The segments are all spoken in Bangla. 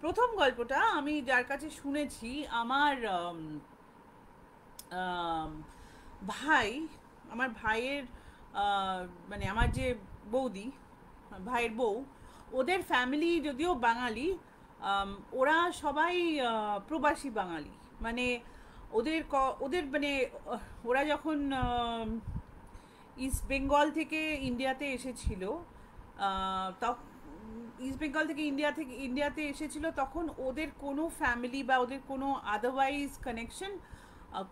প্রথম গল্পটা আমি যার কাছে শুনেছি আমার আম, ভাই, আমার ভাইয়ের মানে আমার যে বৌদি, ভাইয়ের বউ, ওদের ফ্যামিলি যদিও বাঙালি, ওরা সবাই প্রবাসী বাঙালি। মানে ওদের মানে ওরা যখন ইস্ট বেঙ্গল থেকে ইন্ডিয়াতে এসেছিল, তখন ইস্ট বেঙ্গল থেকে ইন্ডিয়াতে এসেছিল, তখন ওদের কোনো ফ্যামিলি বা ওদের কোনো আদারওয়াইজ কানেকশন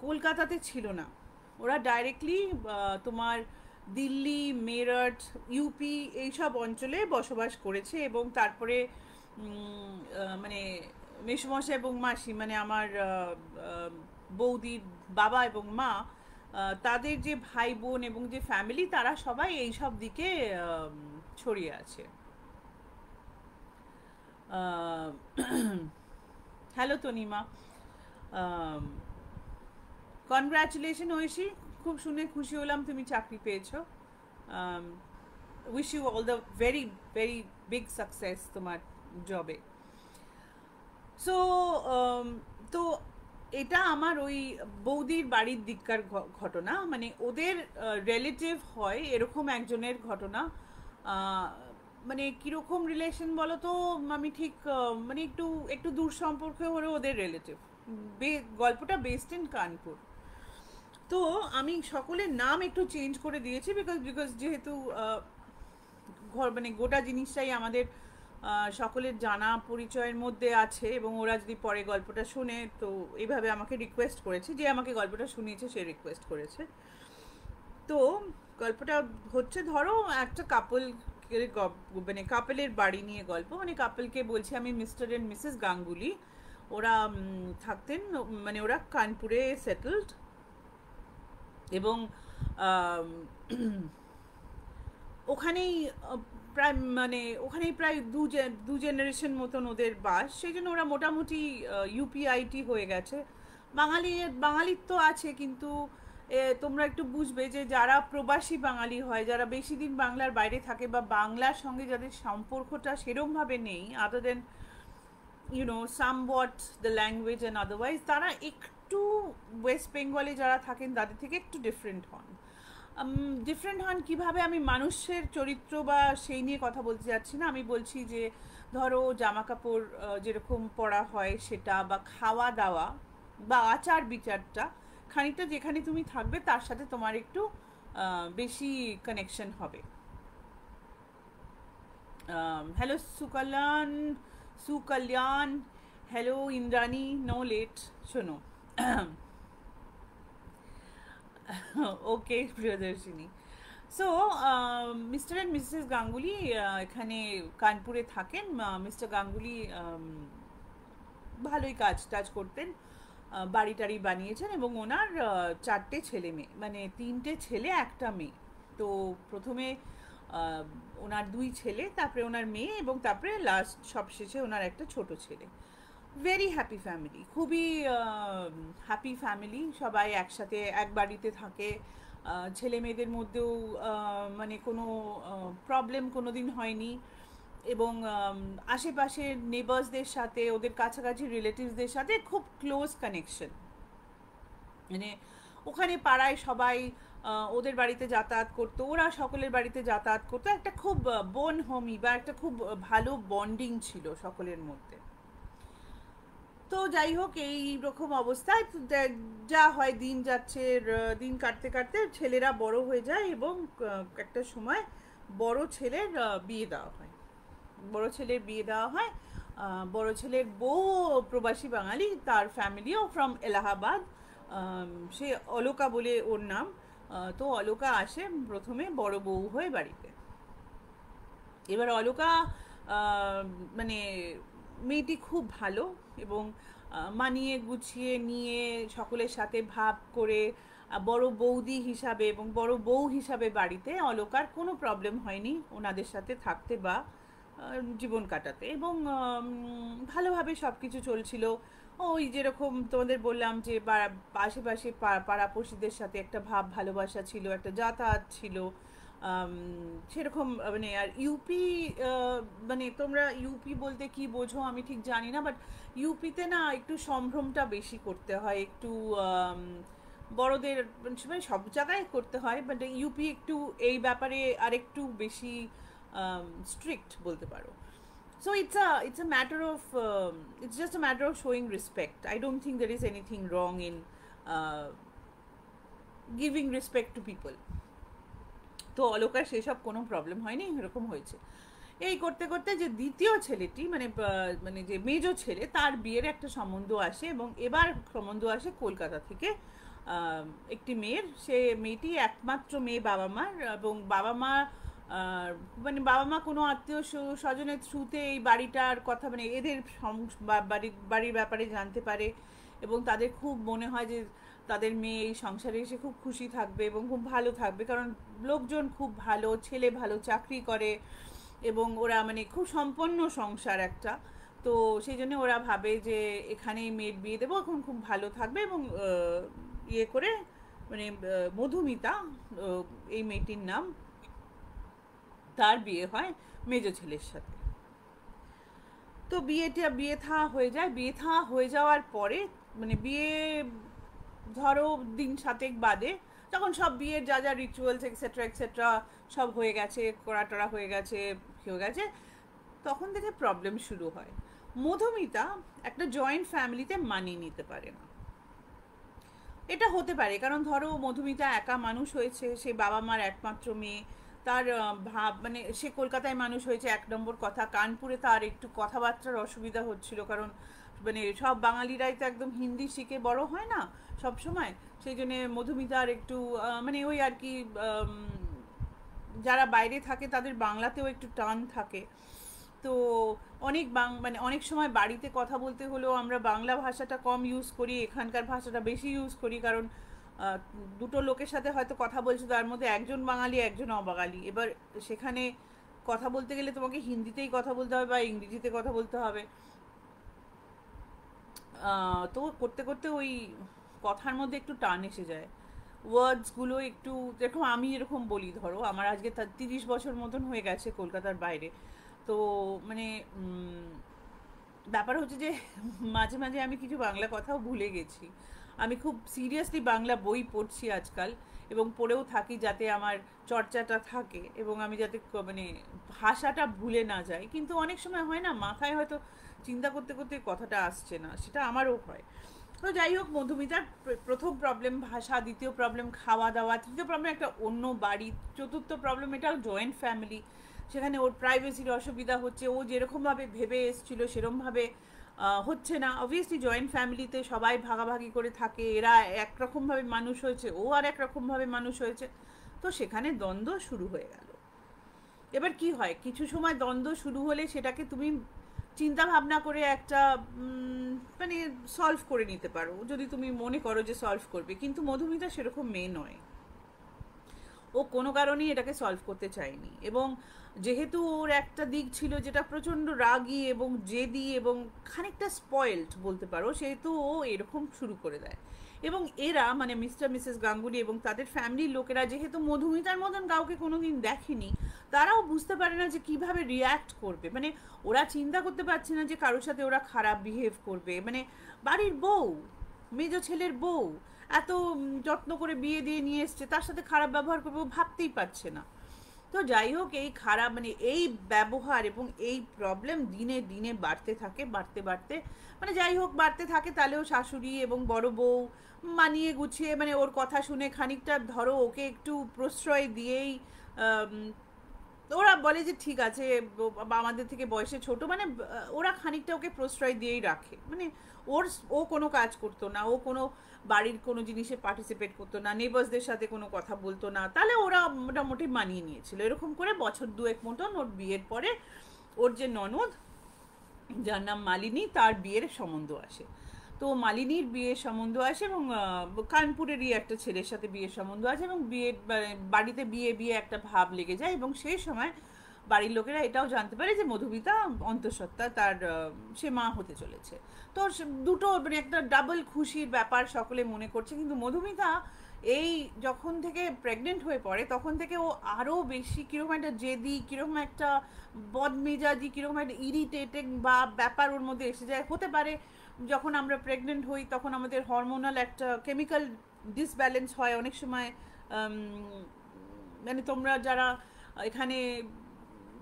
কলকাতাতে ছিল না। ওরা ডাইরেক্টলি তোমার দিল্লি, মেরঠ, ইউপি এইসব অঞ্চলে বসবাস করেছে। এবং তারপরে মানে মেসোমশাই এবং মাসি, মানে আমার বৌদির বাবা এবং মা, তাদের যে ভাই বোন এবং যে ফ্যামিলি, তারা সবাই এইসব দিকে ছড়িয়ে আছে। হ্যালো তনিমা, কনগ্রাচুলেশন ঐশী, খুব শুনে খুশি হলাম তুমি চাকরি পেয়েছো। Wish you all the very very big success তোমার জবে। সো তো এটা আমার ওই বৌদির বাড়ির দিককার ঘটনা, মানে ওদের রিলেটিভ হয় এরকম একজনের ঘটনা। আহ, মানে কীরকম রিলেশন বলো তো, আমি ঠিক মানে একটু একটু দূর সম্পর্কে হলেও ওদের রিলেটিভ। গল্পটা বেসড ইন কানপুর। তো আমি সকলের নাম একটু চেঞ্জ করে দিয়েছি, বিকজ বিকজ যেহেতু ঘর মানে গোটা জিনিসটাই আমাদের সকলের জানা পরিচয়ের মধ্যে আছে, এবং ওরা যদি পরে গল্পটা শুনে, তো এইভাবে আমাকে রিকোয়েস্ট করেছে, যে আমাকে গল্পটা শুনিয়েছে সে রিকোয়েস্ট করেছে। তো গল্পটা হচ্ছে, ধরো একটা কাপল, মানে কাপলের বাড়ি নিয়ে গল্প। মানে কাপলকে বলছি আমি, মিস্টার অ্যান্ড মিসেস গাঙ্গুলি। ওরা থাকতেন, মানে ওরা কানপুরে সেটেলড। এবং আম, ওখানেই প্রায়, মানে ওখানেই প্রায় দু জেনারেশন মতন ওদের বাস, সেই জন্য ওরা মোটামুটি ইউপিআইটি হয়ে গেছে। বাঙালির তো আছে, কিন্তু তোমরা একটু বুঝবে যে যারা প্রবাসী বাঙালি হয়, যারা বেশি দিন বাংলার বাইরে থাকে, বা বাংলার সঙ্গে যাদের সম্পর্কটা সেরমভাবে নেই, আদার দেন somewhat the language and otherwise, তারা একটু ওয়েস্ট বেঙ্গলে যারা থাকেন তাদের থেকে একটু ডিফারেন্ট হন। ডিফারেন্ট হন কীভাবে, আমি মানুষের চরিত্র বা সেই নিয়ে কথা বলতে যাচ্ছি না। আমি বলছি যে ধরো জামা কাপড় যেরকম পরা হয় সেটা, বা খাওয়া দাওয়া, বা আচার বিচারটা, খানিকটা যেখানে তুমি থাকবে তার সাথে তোমার একটু বেশি কানেকশন হবে। Hello Sukalyan, hello Indrani, no late, শোনো। Okay Priyadarshini. So Mr and Mrs Ganguly এখানে কানপুরে থাকেন। মিস্টার গাঙ্গুলি ভালোই কাজ টাজ করতেন, বাড়ি টাড়ি বানিয়েছেন, এবং ওনার 4টে ছেলে মেয়ে, মানে 3টে ছেলে একটা মেয়ে। তো প্রথমে ওনার 2 ছেলে, তারপরে ওনার মেয়ে, এবং তারপরে লাস্ট সবশেষে ওনার একটা ছোট ছেলে। ভেরি হ্যাপি ফ্যামিলি, খুবই হ্যাপি ফ্যামিলি, সবাই একসাথে এক বাড়িতে থাকে। ছেলে মেয়েদের মধ্যেও মানে কোনো প্রবলেম কোনো দিন হয়নি। এবং আশেপাশের নেবার্সদের সাথে, ওদের কাছাকাছি রিলেটিভসদের সাথে খুব ক্লোজ কানেকশন। মানে ওখানে পাড়ায় সবাই ওদের বাড়িতে যাতায়াত করতো, ওরা সকলের বাড়িতে যাতায়াত করতো, একটা খুব বোন হোমি, বা একটা খুব ভালো বন্ডিং ছিল সকলের মধ্যে। তো যাই হোক, এই রকম অবস্থায় যা হয়, দিন যাচ্ছে, দিন কাটতে কাটতে ছেলেরা বড় হয়ে যায়, এবং একটা সময় বড় ছেলের বিয়ে দেওয়া হয়। বড় ছেলের বিয়ে দেওয়া হয়। বড় ছেলের বউ প্রবাসী বাঙালি, তার ফ্যামিলিও ফ্রম এলাহাবাদ। সে অলোকা বলে ওর নাম। তো অলোকা আসে প্রথমে বড় বউ হয়ে বাড়িতে। এবার অলোকা মানে মেয়েটি খুব ভালো, এবং মানিয়ে গুছিয়ে নিয়ে সকলের সাথে ভাব করে বড় বৌদি হিসাবে এবং বড় বউ হিসাবে বাড়িতে অলোকার কোনো প্রবলেম হয়নি ওনাদের সাথে থাকতে বা জীবন কাটাতে। এবং ভালোভাবে সব কিছু চলছিল। ওই যেরকম তোমাদের বললাম যে আশেপাশে পাড়াপড়শিদের সাথে একটা ভালোবাসা ছিল, একটা যাতায়াত ছিল। আম, সেরকম মানে আর ইউপি, মানে তোমরা ইউপি বলতে কি বোঝো আমি ঠিক জানি না, বাট ইউপিতে না একটু সম্ভ্রমটা বেশি করতে হয়, একটু আম, বড়দের, মানে সব জায়গায় করতে হয়, বাট ইউপি একটু এই ব্যাপারে আরেকটু বেশি স্ট্রিক্ট বলতে পারো. So it's a matter of it's just a matter of showing respect. I don't think there is anything wrong in uh, giving respect to people. তো অলোকার সেসব কোনো প্রবলেম হয়নি, এরকম হয়েছে. এই করতে করতে যে দ্বিতীয় ছেলেটি মানে মানে যে মেজো ছেলে, তার বিয়ের একটা সম্বন্ধ আসে, এবং এবার সম্বন্ধ আসে কলকাতা থেকে একটি মেয়ের. সে মেয়েটি একমাত্র মেয়ে বাবা মার, এবং বাবা মা মানে বাবা মা কোনো আত্মীয় স্বজনের থ্রুতে এই বাড়িটার কথা, মানে এদের বাড়ির ব্যাপারে জানতে পারে, এবং তাদের খুব মনে হয় যে তাদের মেয়ে এই সংসারে এসে খুব খুশি থাকবে এবং খুব ভালো থাকবে, কারণ লোকজন খুব ভালো, ছেলে ভালো চাকরি করে, এবং ওরা মানে খুব সম্পন্ন সংসার একটা. তো সেই জন্য ওরা ভাবে যে এখানেই মেয়ের বিয়ে দেবো, এখন খুব ভালো থাকবে, এবং ইয়ে করে মানে মধুমিতা এই মেয়েটির নাম, তার বিয়ে হয় মেজো ছেলের সাথে. তো বিয়ে থা হয়ে যায়. বিয়ে থা হয়ে যাওয়ার পরে মানে বিয়ে ধরো দিন সাতেক বাদে, তখন সব বিয়ের যা যা রিচুয়ালস এক্সেট্রা এক্সেট্রা সব হয়ে গেছে, কড়া টড়া হয়ে গেছে, তখন থেকে প্রবলেম শুরু হয়. মধুমিতা একটা জয়েন্ট ফ্যামিলিতে মানিয়ে নিতে পারে না. এটা হতে পারে কারণ ধরো মধুমিতা একা মানুষ হয়েছে, সে বাবা মার একমাত্র মেয়ে, তার ভাব মানে সে কলকাতায় মানুষ হয়েছে এক নম্বর কথা, কানপুরে তার একটু কথাবার্তার অসুবিধা হচ্ছিল, কারণ মানে সব বাঙালিরাই তো একদম হিন্দি শিখে বড় হয় না সব সময়, সেই জন্যে মধুমিতার একটু মানে ওই আর কি যারা বাইরে থাকে তাদের বাংলাতেও একটু টান থাকে. তো মানে অনেক সময় বাড়িতে কথা বলতে হলেও আমরা বাংলা ভাষাটা কম ইউজ করি, এখানকার ভাষাটা বেশি ইউজ করি, কারণ দুটো লোকের সাথে হয়তো কথা বলছো, তার মধ্যে একজন বাঙালি একজন অবাঙালি, এবার সেখানে কথা বলতে গেলে তোমাকে হিন্দিতেই কথা বলতে হবে বা ইংরেজিতে কথা বলতে হবে. তো করতে করতে ওই কথার মধ্যে একটু টান এসে যায়, ওয়ার্ডসগুলো একটু, যেরকম আমি এরকম বলি, ধরো আমার আজকে 30 বছর মতন হয়ে গেছে কলকাতার বাইরে. তো মানে ব্যাপার হচ্ছে যে মাঝে মাঝে আমি কিছু বাংলা কথাও ভুলে গেছি. আমি খুব সিরিয়াসলি বাংলা বই পড়ছি আজকাল, এবং পড়েও থাকি যাতে আমার চর্চাটা থাকে এবং আমি যাতে মানে ভাষাটা ভুলে না যাই. কিন্তু অনেক সময় হয় না, মাথায় হয়তো চিন্তা করতে করতে কথাটা আসছে না, সেটা আমারও হয়. তো যাই হোক, মধুমিতার প্রথম প্রবলেম ভাষা, দ্বিতীয় প্রবলেম খাওয়া দাওয়া, তৃতীয় প্রবলেম একটা অন্য বাড়ি, চতুর্থ প্রবলেম এটাও জয়েন্ট ফ্যামিলি, সেখানে ওর প্রাইভেসির অসুবিধা হচ্ছে, ও যেরকমভাবে ভেবে এসেছিল সেরকমভাবে হচ্ছে না. অবভিয়াসলি জয়েন্ট ফ্যামিলিতে সবাই ভাগাভাগি করে থাকে, এরা একরকমভাবে মানুষ হয়েছে, ও আর একরকমভাবে মানুষ হয়েছে, তো সেখানে দ্বন্দ্ব শুরু হয়ে গেল. এবার কি হয়, কিছু সময় দ্বন্দ্ব শুরু হলে সেটাকে তুমি চিন্তা ভাবনা করে একটা মানে সলভ করে নিতে পারো, যদি তুমি মনে করো যে সলভ করবে. কিন্তু মধুমিতা সেরকম মেয়ে নয়, ও কোনো কারণেই এটাকে সলভ করতে চায়নি, এবং যেহেতু ওর একটা দিক ছিল যেটা প্রচণ্ড রাগী এবং জেদি এবং খানিকটা স্পয়েলড বলতে পারো, সেহেতু ও এরকম শুরু করে দেয়. এবং এরা মানে মিস্টার মিসেস গাঙ্গুলি এবং তাদের ফ্যামিলির লোকেরা যেহেতু মধুমিতার মতন কাউকে কোনোদিন দেখেনি, তারাও বুঝতে পারে না যে কিভাবে রিয়্যাক্ট করবে. মানে ওরা চিন্তা করতে পারছে না যে কারোর সাথে ওরা খারাপ বিহেভ করবে, মানে বাড়ির বউ, মেজো ছেলের বউ, এত যত্ন করে বিয়ে দিয়ে নিয়ে এসছে, তার সাথে খারাপ ব্যবহার করবে ও ভাবতেই পারছে না. তো যাই হোক, এই খারাপ মানে এই ব্যবহার এবং এই প্রবলেম দিনে দিনে বাড়তে থাকে, বাড়তে বাড়তে মানে যাই হোক বাড়তে থাকে. তাহলেও শাশুড়ি এবং বড় বউ মানিয়ে গুছিয়ে মানে ওর কথা শুনে খানিকটা ধরো ওকে একটু প্রশ্রয় দিয়েই ওরা বলে যে ঠিক আছে, আমাদের থেকে বয়সে ছোট, মানে ওরা খানিকটা ওকে প্রশ্রয় দিয়েই রাখে. মানে ও কোনো কাজ করতো না, ও কোনো বাড়ির কোনো জিনিসে পার্টিসিপেট করতো না, নেবার্সদের সাথে কোনো কথা বলতো না, তাহলে ওরা মোটামুটি মানিয়ে নিয়েছিল. এরকম করে বছর দুয়েক মতন ওর বিয়ের পরে ওর যে ননদ, যার নাম মালিনী, তার বিয়ের সম্বন্ধ আসে. তো মালিনীর বিয়ের সম্বন্ধ আসে, এবং কানপুরেরই একটা ছেলের সাথে বিয়ের সম্বন্ধ আছে, এবং বাড়িতে বিয়ে বিয়ে একটা ভাব লেগে যায়. এবং সেই সময় বাড়ির লোকেরা এটাও জানতে পারে যে মধুমিতা অন্তঃসত্ত্বা, তার সে মা হতে চলেছে. তো দুটো মানে একটা ডাবল খুশির ব্যাপার সকলে মনে করছে, কিন্তু মধুমিতা এই যখন থেকে প্রেগনেন্ট হয়ে পড়ে তখন থেকে ও আরও বেশি কীরকম একটা জেদি, কীরকম একটা বদমেজাজি, কীরকম একটা ইরিটেটিং বা ব্যাপার ওর মধ্যে এসে যায়। হতে পারে যখন আমরা প্রেগনেন্ট হই তখন আমাদের হরমোনাল একটা কেমিক্যাল ডিসব্যালেন্স হয় অনেক সময়। মানে তোমরা যারা এখানে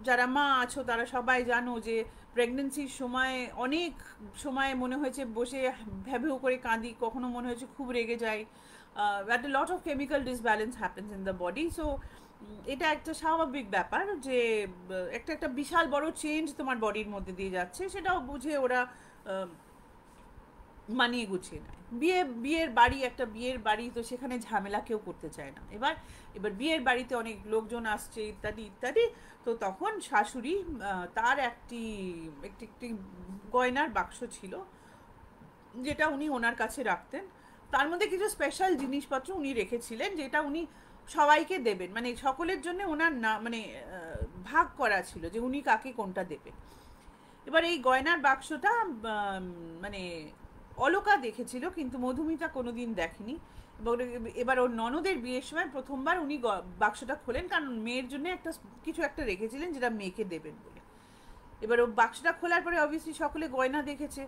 যারা মা আছো তারা সবাই জানো যে প্রেগনেন্সির সময় অনেক সময় মনে হয়েছে বসে ভ্যাভেউ করে কাঁদি, কখনো মনে হয়েছে খুব রেগে যাই। That lot of chemical disbalance happens in the body. So এটা একটা স্বাভাবিক ব্যাপার যে একটা একটা বিশাল বড় চেঞ্জ তোমার বডির মধ্যে দিয়ে যাচ্ছে, সেটাও বুঝে ওরা মানিয়ে গুছিয়ে নেয়। বিয়ের বাড়ি, একটা বিয়ের বাড়ি, তো সেখানে ঝামেলা কেউ করতে চায় না। এবার বিয়ের বাড়িতে অনেক লোকজন আসছে ইত্যাদি ইত্যাদি, তো তখন শাশুড়ি তার একটি একটি একটি গয়নার বাক্স ছিল যেটা উনি ওনার কাছে রাখতেন। তার মধ্যে কিছু স্পেশাল জিনিসপত্র উনি রেখেছিলেন যেটা উনি সবাইকে দেবেন, মানে সকলের জন্য ওনার না মানে ভাগ করা ছিল যে উনি কাকে কোনটা দেবে। এবার এই গয়নার বাক্সটা মানে অলকা দেখেছিল কিন্তু মধুমিতা কোনোদিন দেখেনি। এবার ওর ননদের বিয়ের সময় প্রথমবার উনি বাক্সটা খোলেন, কারণ মেয়ের জন্য একটা কিছু একটা রেখেছিলেন যেটা মেয়েকে দেবেন বলে। এবার ও বাক্সটা খোলার পরে অবভিয়াসলি সকলে গয়না দেখেছে।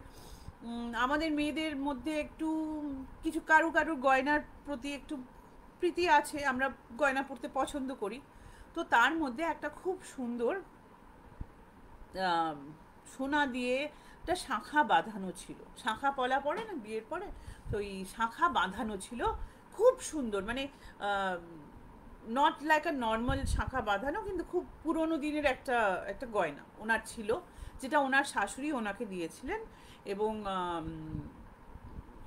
আমাদের মেয়েদের মধ্যে একটু কিছু কারু গয়নার প্রতি একটু প্রীতি আছে, আমরা গয়না পরতে পছন্দ করি। তো তার মধ্যে একটা খুব সুন্দর সোনা দিয়ে একটা শাঁখা বাঁধানো ছিল। শাঁখা পলা পড়ে না বিয়ের পরে, তো এই শাঁখা বাঁধানো ছিল খুব সুন্দর, মানে নট লাইক আ নর্মাল শাঁখা বাঁধানো, কিন্তু খুব পুরোনো দিনের একটা একটা গয়না ওনার ছিল, যেটা ওনার শাশুড়ি ওনাকে দিয়েছিলেন। এবং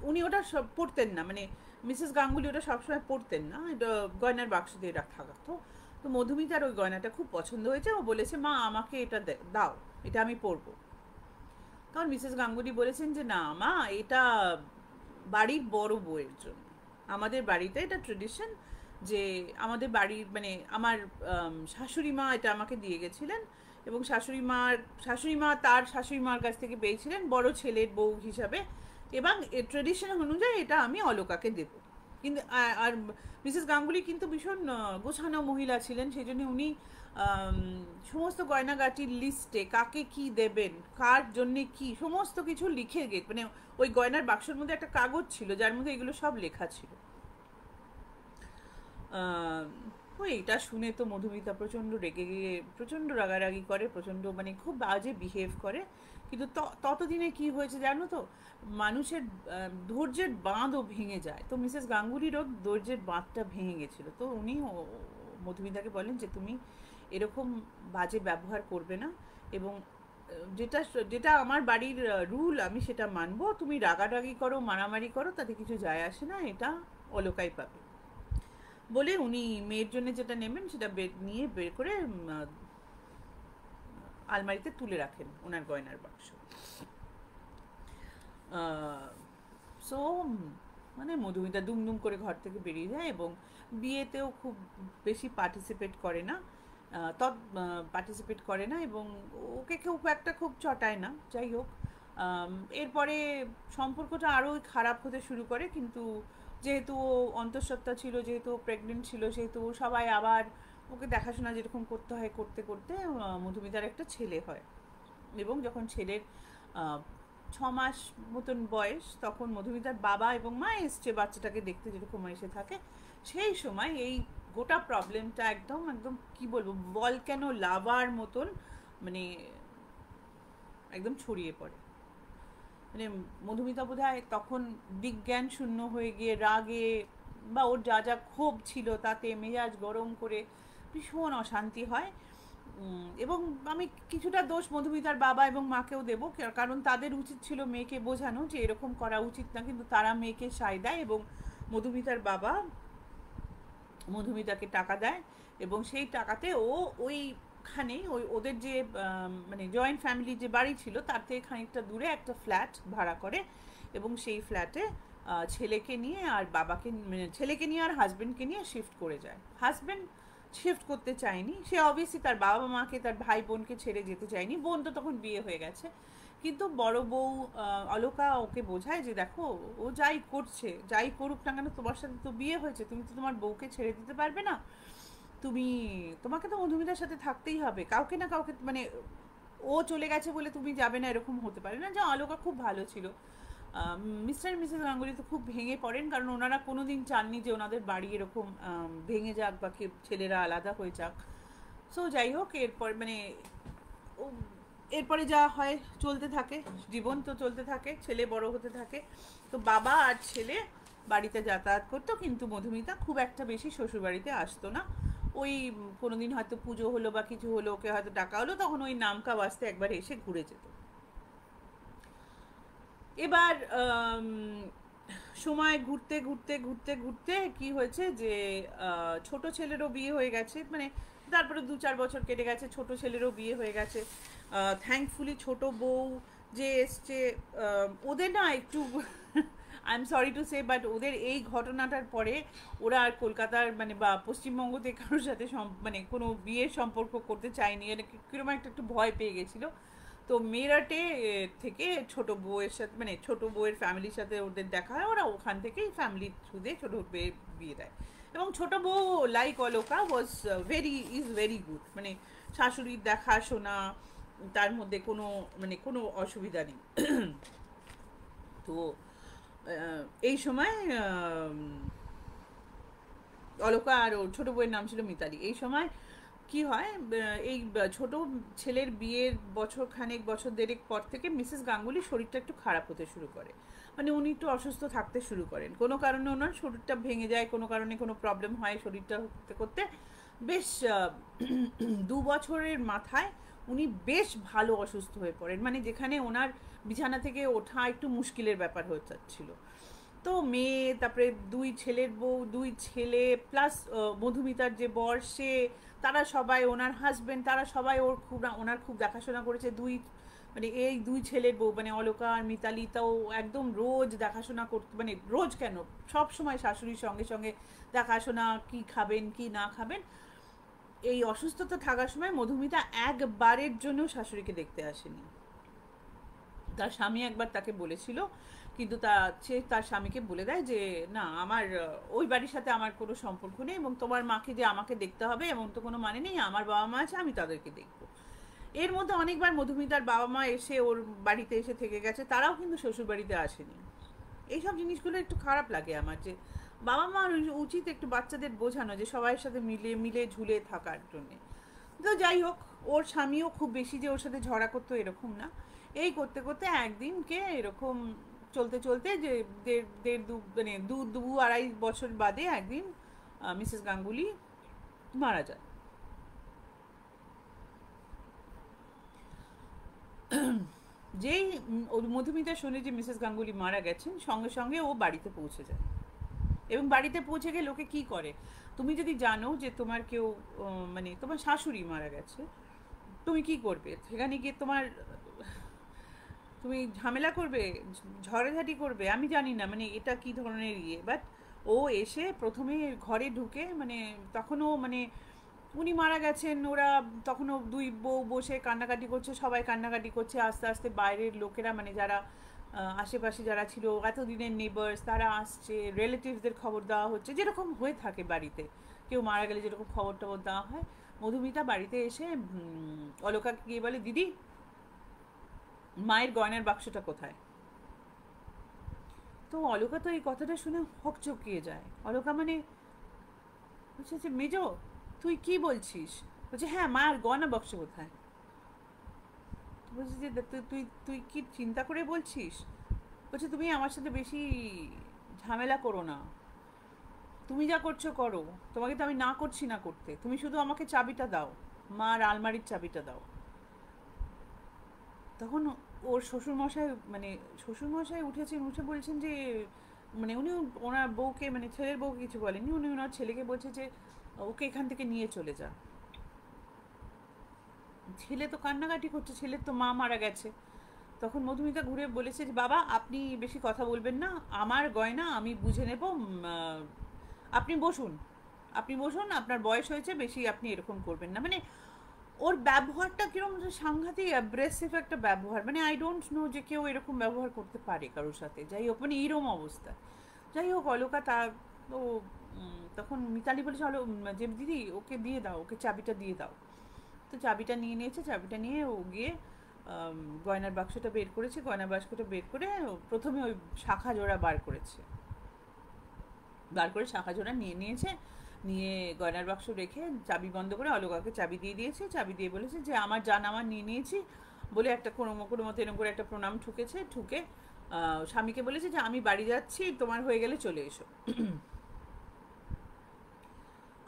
উনি ওটা পরতেন না, মানে মিসেস গাঙ্গুলি ওটা সবসময় পরতেন না, এটা গয়নার বাক্স দিয়ে রাখা থাকতো। তো মধুমিতার ওই গয়নাটা খুব পছন্দ হয়েছে, ও বলেছে মা আমাকে এটা দাও, এটা আমি পরবো। কারণ মিসেস গাঙ্গুলি বলেছেন যে না মা, এটা বাড়ির বড় বউয়ের জন্য। আমাদের বাড়িতে এটা ট্রেডিশন যে আমাদের বাড়ির মানে আমার শাশুড়ি মা এটা আমাকে দিয়ে গেছিলেন, এবং শাশুড়ি মা তার শাশুড়ি মার কাছ থেকে পেয়েছিলেন বড় ছেলের বউ হিসাবে, এবং ট্রেডিশন অনুযায়ী এটা আমি অলকাকে দেব। কিন্তু আর মিসেস গাঙ্গুলি কিন্তু ভীষণ গোছানো মহিলা ছিলেন, সেই জন্য উনি সমস্ত গয়নাগাটির লিস্টে কাকে কি দেবেন, কার জন্যে কি, সমস্ত কিছু লিখে মানে ওই গয়নার বাক্সের মধ্যে একটা কাগজ ছিল যার মধ্যে এগুলো সব লেখা ছিল। এইটা শুনে তো মধুমিতা প্রচণ্ড রেগে গিয়ে প্রচণ্ড রাগারাগি করে, প্রচণ্ড মানে খুব বাজে বিহেভ করে। কিন্তু ততদিনে কি হয়েছে জানো তো, মানুষের ধৈর্যের বাঁধও ভেঙে যায়। তো মিসেস গাঙ্গুলিরও ধৈর্যের বাঁধটা ভেঙে গেছিলো। তো উনি মধুমিতাকে বলেন যে তুমি এরকম বাজে ব্যবহার করবে না, এবং যেটা যেটা আমার বাড়ির রুল আমি সেটা মানবো, তুমি রাগারাগি করো মারামারি করো তাতে কিছু যায় আসে না, এটা অলকাই পাবে বলে উনি মেয়ের জন্য যেটা নেবেন সেটা নিয়ে বের করে আলমারিতে তুলে রাখেন ওনার গয়নার বাক্স। সো মানে মধুমিতা দুমদুম করে ঘর থেকে বেরিয়ে যায়, এবং বিয়েতেও খুব বেশি পার্টিসিপেট করে না, এবং ওকে খুব একটা খুব চটায় না। যাই হোক, এরপরে সম্পর্কটা আরও খারাপ হতে শুরু করে, কিন্তু যেহেতু ও অন্তঃসত্ত্বা ছিল, যেহেতু প্রেগনেন্ট ছিল, সেহেতু সবাই আবার ওকে দেখাশোনা যেরকম করতে হয় করতে করতে মধুমিতার একটা ছেলে হয়। এবং যখন ছেলের 6 মাস মতন বয়স, তখন মধুমিতার বাবা এবং মা এসছে বাচ্চাটাকে দেখতে, যেরকম এসে থাকে, সেই সময় এই গোটা প্রবলেমটা একদম একদম কি বলবো, ভলক্যানো লাভার মতন মানে একদম ছড়িয়ে পড়ে। মানে মধুমিতা বোধহয় তখন বিজ্ঞান শূন্য হয়ে গিয়ে রাগে বা ওর যা যা ক্ষোভ ছিল তাতে মেজাজ গরম করে ভীষণ অশান্তি হয়। এবং আমি কিছুটা দোষ মধুমিতার বাবা এবং মাকেও দেবো, কারণ তাদের উচিত ছিল মেয়েকে বোঝানো যে এরকম করা উচিত না, কিন্তু তারা মেয়েকে সায় দেয়, এবং মধুমিতার বাবা মধুমিতাকে টাকা দেয়, এবং সেই টাকাতে ও ওইখানে ওদের যে মানে জয়েন্ট ফ্যামিলি যে বাড়ি ছিল তার থেকে খানিকটা দূরে একটা ফ্ল্যাট ভাড়া করে, এবং সেই ফ্ল্যাটে ছেলেকে নিয়ে আর বাবাকে মানে ছেলেকে নিয়ে আর হাজব্যান্ডকে নিয়ে শিফট করে যায়। হাজব্যান্ড শিফট করতে চায়নি, সে অবভিয়াসলি তার বাবা মাকে তার ভাই বোনকে ছেড়ে যেতে চায়নি, বোন তো তখন বিয়ে হয়ে গেছে, কিন্তু বড় বউ অলোকা ওকে বোঝায় যে দেখো, ও যাই করছে, যাই করুক না কেন, তোমার সাথে তো বিয়ে হয়েছে, তুমি তো তোমার বউকে ছেড়ে দিতে পারবে না। তুমি, তোমাকে তো মধুমিতার সাথে থাকতেই হবে, কাউকে না কাউকে, মানে ও চলে গেছে বলে তুমি যাবে না, এরকম হতে পারে না। যে অলোকা খুব ভালো ছিল। মিস্টার মিসেস গাঙ্গুলি তো খুব ভেঙে পড়েন, কারণ ওনারা কোনোদিন চাননি যে ওনাদের বাড়ি এরকম ভেঙে যাক বা ছেলেরা আলাদা হয়ে যাক। সো যাই হোক, এরপর মানে এরপরে যা হয় চলতে থাকে, জীবন তো চলতে থাকে, ছেলে বড় হতে থাকে। তো বাবা আর ছেলে বাড়িতে যাতায়াত করতো, কিন্তু মধুমিতা খুব একটা বেশি শ্বশুর বাড়িতে আসতো না। ওই কোনোদিন হয়তো পুজো হলো বা কিছু হলো, ওকে হয়তো ডাকা হলো, তখন ওই নামকা বাস্তে একবার এসে ঘুরে যেত। এবার সময় ঘুরতে ঘুরতে ঘুরতে ঘুরতে কি হয়েছে যে ছোট ছেলেরও বিয়ে হয়ে গেছে, মানে তারপরে 2-4 বছর কেটে গেছে, ছোট ছেলেরও বিয়ে হয়ে গেছে। থ্যাঙ্কফুলি ছোট বউ যে এসছে, ওদের না একটু I am sorry to say, but ওদের এই ঘটনাটার পরে ওরা আর কলকাতার মানে বা পশ্চিমবঙ্গতে কারোর সাথে মানে কোনো বিয়ের সম্পর্ক করতে চায়নি, মানে কিরকম একটা একটু ভয় পেয়ে গেছিলো। তো মেরাটে থেকে ছোট বউয়ের সাথে, মানে ছোট বউয়ের ফ্যামিলির সাথে ওদের দেখা হয়, ওরা ওখান থেকেই ফ্যামিলির থ্রুতে ছোট বউয়ের বিয়ে দেয়। এবং ছোট বউ like Aloka was very good, মানে শাশুড়ির দেখাশোনা, তার মধ্যে কোনো মানে কোনো অসুবিধা নেই। তো এই সময় অলকা আর ওর ছোট বউয়ের নাম ছিল মিতালি। এই সময় কি হয়, এই ছোট ছেলের বিয়ের বছর খানেক, বছর দেড়েক পর থেকে মিসেস গাঙ্গুলির শরীরটা একটু খারাপ হতে শুরু করে। মানে উনি একটু অসুস্থ থাকতে শুরু করেন, কোনো কারণে ওনার শরীরটা ভেঙে যায়, কোনো কারণে কোনো প্রবলেম হয় শরীরটা করতে করতে। বেশ 2 বছরের মাথায় উনি বেশ ভালো অসুস্থ হয়ে পড়েন, মানে যেখানে ওনার বিছানা থেকে ওঠা একটু মুশকিলের ব্যাপার হয়ে যাচ্ছিল। তো মেয়ে, তারপরে 2 ছেলের বউ, 2 ছেলে প্লাস মধুমিতার যে বর সে, তারা সবাই, ওনার হাজবেন্ড, তারা সবাই ওনার খুব দেখাশোনা করেছে। মানে এই 2 ছেলের বউ মানে অলকা আর মিতালি, তাও একদম রোজ দেখাশোনা করতে, মানে রোজ কেন, সব সময় শাশুড়ির সঙ্গে সঙ্গে দেখাশোনা, কি খাবেন কি না খাবেন। এই অসুস্থতা থাকার সময় মধুমিতা একবারের জন্য শাশুড়িকে দেখতে আসেনি। তার স্বামী একবার তাকে বলেছিল, কিন্তু সে তার স্বামীকে বলে দেয় যে না, আমার ওই বাড়ির সাথে আমার কোনো সম্পর্ক নেই, এবং তোমার মাকে যে আমাকে দেখতে হবে এমন তো কোনো মানে নেই, আমার বাবা মা আছে, আমি তাদেরকে দেখবো। এর মধ্যে অনেকবার মধুমিতার বাবা মা এসে ওর বাড়িতে এসে থেকে গেছে, তারাও কিন্তু শ্বশুর বাড়িতে আসেনি। এইসব জিনিসগুলো একটু খারাপ লাগে আমার, যে বাবা মার উচিত একটু বাচ্চাদের বোঝানো যে সবার সাথে মিলে মিলে ঝুলে থাকার জন্যে। তো যাই হোক, ওর স্বামীও খুব বেশি যে ওর সাথে ঝগড়া করতো এরকম না। এই করতে করতে একদিনকে এরকম চলতে চলতে, যে মানে 2-2.5 বছর বাদে একদিন মিসেস গাঙ্গুলি মারা যায়। যেই মধুমিতা শোনে যে মিসেস গাঙ্গুলি মারা গেছেন, সঙ্গে সঙ্গে ও বাড়িতে পৌঁছে যায়। এবং বাড়িতে পৌঁছে গিয়ে লোকে কি করে, তুমি যদি জানো যে তোমার কেউ মানে তোমার শাশুড়ি মারা গেছে, তুমি কি করবে সেখানে গিয়ে? তুমি ঝামেলা করবে, ঝড়াঝাটি করবে, আমি জানি না মানে এটা কি ধরনের ইয়ে। বাট ও এসে প্রথমে ঘরে ঢুকে, মানে তখনও মানে উনি মারা গেছেন, ওরা তখনও 2 বউ বসে কান্নাকাটি করছে, সবাই কান্নাকাটি করছে। আস্তে আস্তে বাইরের লোকেরা, মানে যারা আশেপাশে যারা ছিল এতদিনের নেবার্স, তারা আসছে, রিলেটিভসদের খবর দেওয়া হচ্ছে, যেরকম হয়ে থাকে বাড়িতে কেউ মারা গেলে যেরকম খবর টবর দেওয়া হয়। মধুমিতা বাড়িতে এসে অলকাকে গিয়ে বলে, দিদি মায়ের গয়নার বাক্সটা কোথায়? তো অলকা তো এই কথাটা শুনে হকচকিয়ে যায়। অলকা মানে বলছে যে মেজো, তুই কি বলছিস? বলছে হ্যাঁ, মায়ের গয়না বাক্স কোথায়? বলছে যে তুই তুই কি চিন্তা করে বলছিস? বলছে তুমি আমার সাথে বেশি ঝামেলা করো না, তুমি যা করছো করো, তোমাকে তো আমি না করছি না করতে, তুমি শুধু আমাকে চাবিটা দাও, মার আলমারির চাবিটা দাও। তখন ওর শ্বশুরমশাই, মানে শ্বশুরমশাই উঠেছেন, উঠে বলছেন যে মানে উনি ওনার বউকে, মানে ছেলের বউকে কিছু বলেননি, উনি ওনার ছেলেকে বলছে যে ওকে এখান থেকে নিয়ে চলে যা। ছেলে তো কান্নাকাটি করছে, ছেলের তো মা মারা গেছে। তখন মধুমিতা ঘুরে বলেছে যে বাবা, আপনি বেশি কথা বলবেন না, আমার গয়না আমি বুঝে নেব, আপনি বসুন, আপনি বসুন, আপনার বয়স হয়েছে বেশি, আপনি এরকম করবেন না। মানে ওর ব্যবহারটা কিরকম সাংঘাতিক অ্যাব্রেসিভ একটা ব্যবহার, মানে আই ডোন্ট নো যে কেউ এরকম ব্যবহার করতে পারে কারোর সাথে। যাই হোক, মানে এইরকম অবস্থা। যাই হোক, অলকা তা ও তখন মিতালি বলেছে হলো যে দিদি ওকে দিয়ে দাও, ওকে চাবিটা দিয়ে দাও। তো চাবিটা নিয়ে নিয়েছে, চাবিটা নিয়ে ও গিয়ে গয়নার বাক্সটা বের করেছে, গয়নার বাক্সটা বের করে প্রথমে ওই শাখা জোড়া বার করেছে, বার করে শাখা জোড়া নিয়ে নিয়েছে, নিয়ে গয়নার বাক্স রেখে চাবি বন্ধ করে অলকাকে চাবি দিয়ে দিয়েছে। চাবি দিয়ে বলেছে যে আমার জান আমার নিয়ে নিয়েছি বলে একটা কোনো কোনো মতো এরকম করে একটা প্রণাম ঠুকেছে, ঠুকে স্বামীকে বলেছে যে আমি বাড়ি যাচ্ছি, তোমার হয়ে গেলে চলে এসো।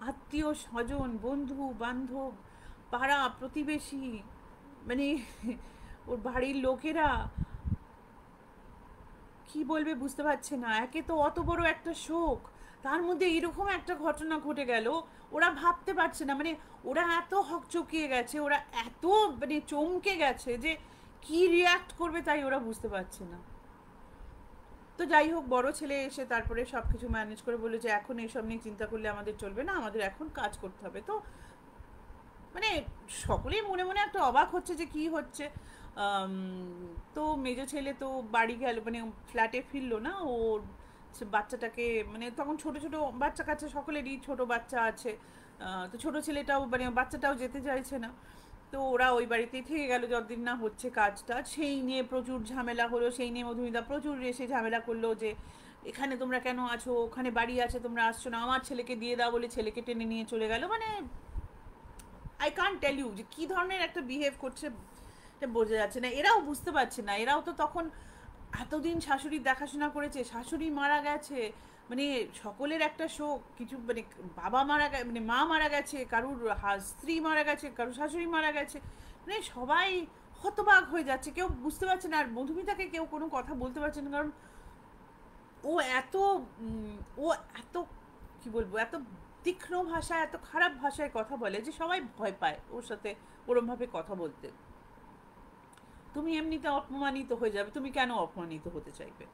আত্মীয় স্বজন, বন্ধু বান্ধব, পাড়া প্রতিবেশী, মানে ওর বাড়ির লোকেরা কি বলবে বুঝতে পারছে না। একে তো অত বড় একটা শোক, তার মধ্যে এরকম একটা ঘটনা ঘটে গেল। ওরা ভাবতে পারছে না, মানে ওরা এত হকচকিয়ে গেছে, ওরা এত মানে চমকে গেছে যে কি রিয়াক্ট করবে তাই ওরা বুঝতে পারছে না। তো যাই হোক, বড় ছেলে এসে তারপরে সব কিছু ম্যানেজ করে বলে যে এখন এইসব নিয়ে চিন্তা করলে আমাদের চলবে না, আমাদের এখন কাজ করতে হবে। তো মানে সকলেই মনে মনে একটা অবাক হচ্ছে যে কি হচ্ছে। তো মেজো ছেলে তো বাড়ি গেল, মানে ফ্ল্যাটে ফিরলো না। ওর বাচ্চাটাকে, মানে তখন ছোট ছোট বাচ্চা কাচ্চা সকলেরই ছোট বাচ্চা আছে। তো ছোট ছেলেটাও, মানে বাচ্চাটাও যেতে চাইছে না। তো ওরা ওই বাড়িতেই থেকে গেল যতদিন না হচ্ছে কাজটা। সেই নিয়ে প্রচুর ঝামেলা হলো, সেই নিয়ে মধুমিতা প্রচুর এসে ঝামেলা করলো যে এখানে তোমরা কেন আছো, ওখানে বাড়ি আছে তোমরা আসছো না, আমার ছেলেকে দিয়ে দাও বলে ছেলেকে টেনে নিয়ে চলে গেল। মানে আই কান্ট টেল ইউ যে কী ধরনের একটা বিহেভ করছে, এটা বোঝা যাচ্ছে না। এরাও বুঝতে পারছে না, এরাও তো তখন এতদিন শাশুড়ির দেখাশোনা করেছে, শাশুড়ি মারা গেছে, মানে সকলের একটা শোক। কিছু মানে বাবা মারা গেছে, মানে মা মারা গেছে, কারুর স্ত্রী মারা গেছে, কারুর শাশুড়ি মারা গেছে, মানে সবাই হতবাক হয়ে যাচ্ছে, কেউ বুঝতে পারছে না। আর মধুমিতাকে কেউ কোনো কথা বলতে পারছে না, কারণ ও এত ও এত কি বলবো, এত তীক্ষ্ণ ভাষায়, এত খারাপ ভাষায় কথা বলে যে সবাই ভয় পায় ওর সাথে ওরমভাবে কথা বলতে। তুমি এমনিতে অপমানিত হয়ে যাবে, তুমি কেন অপমানিত হতে চাইবে।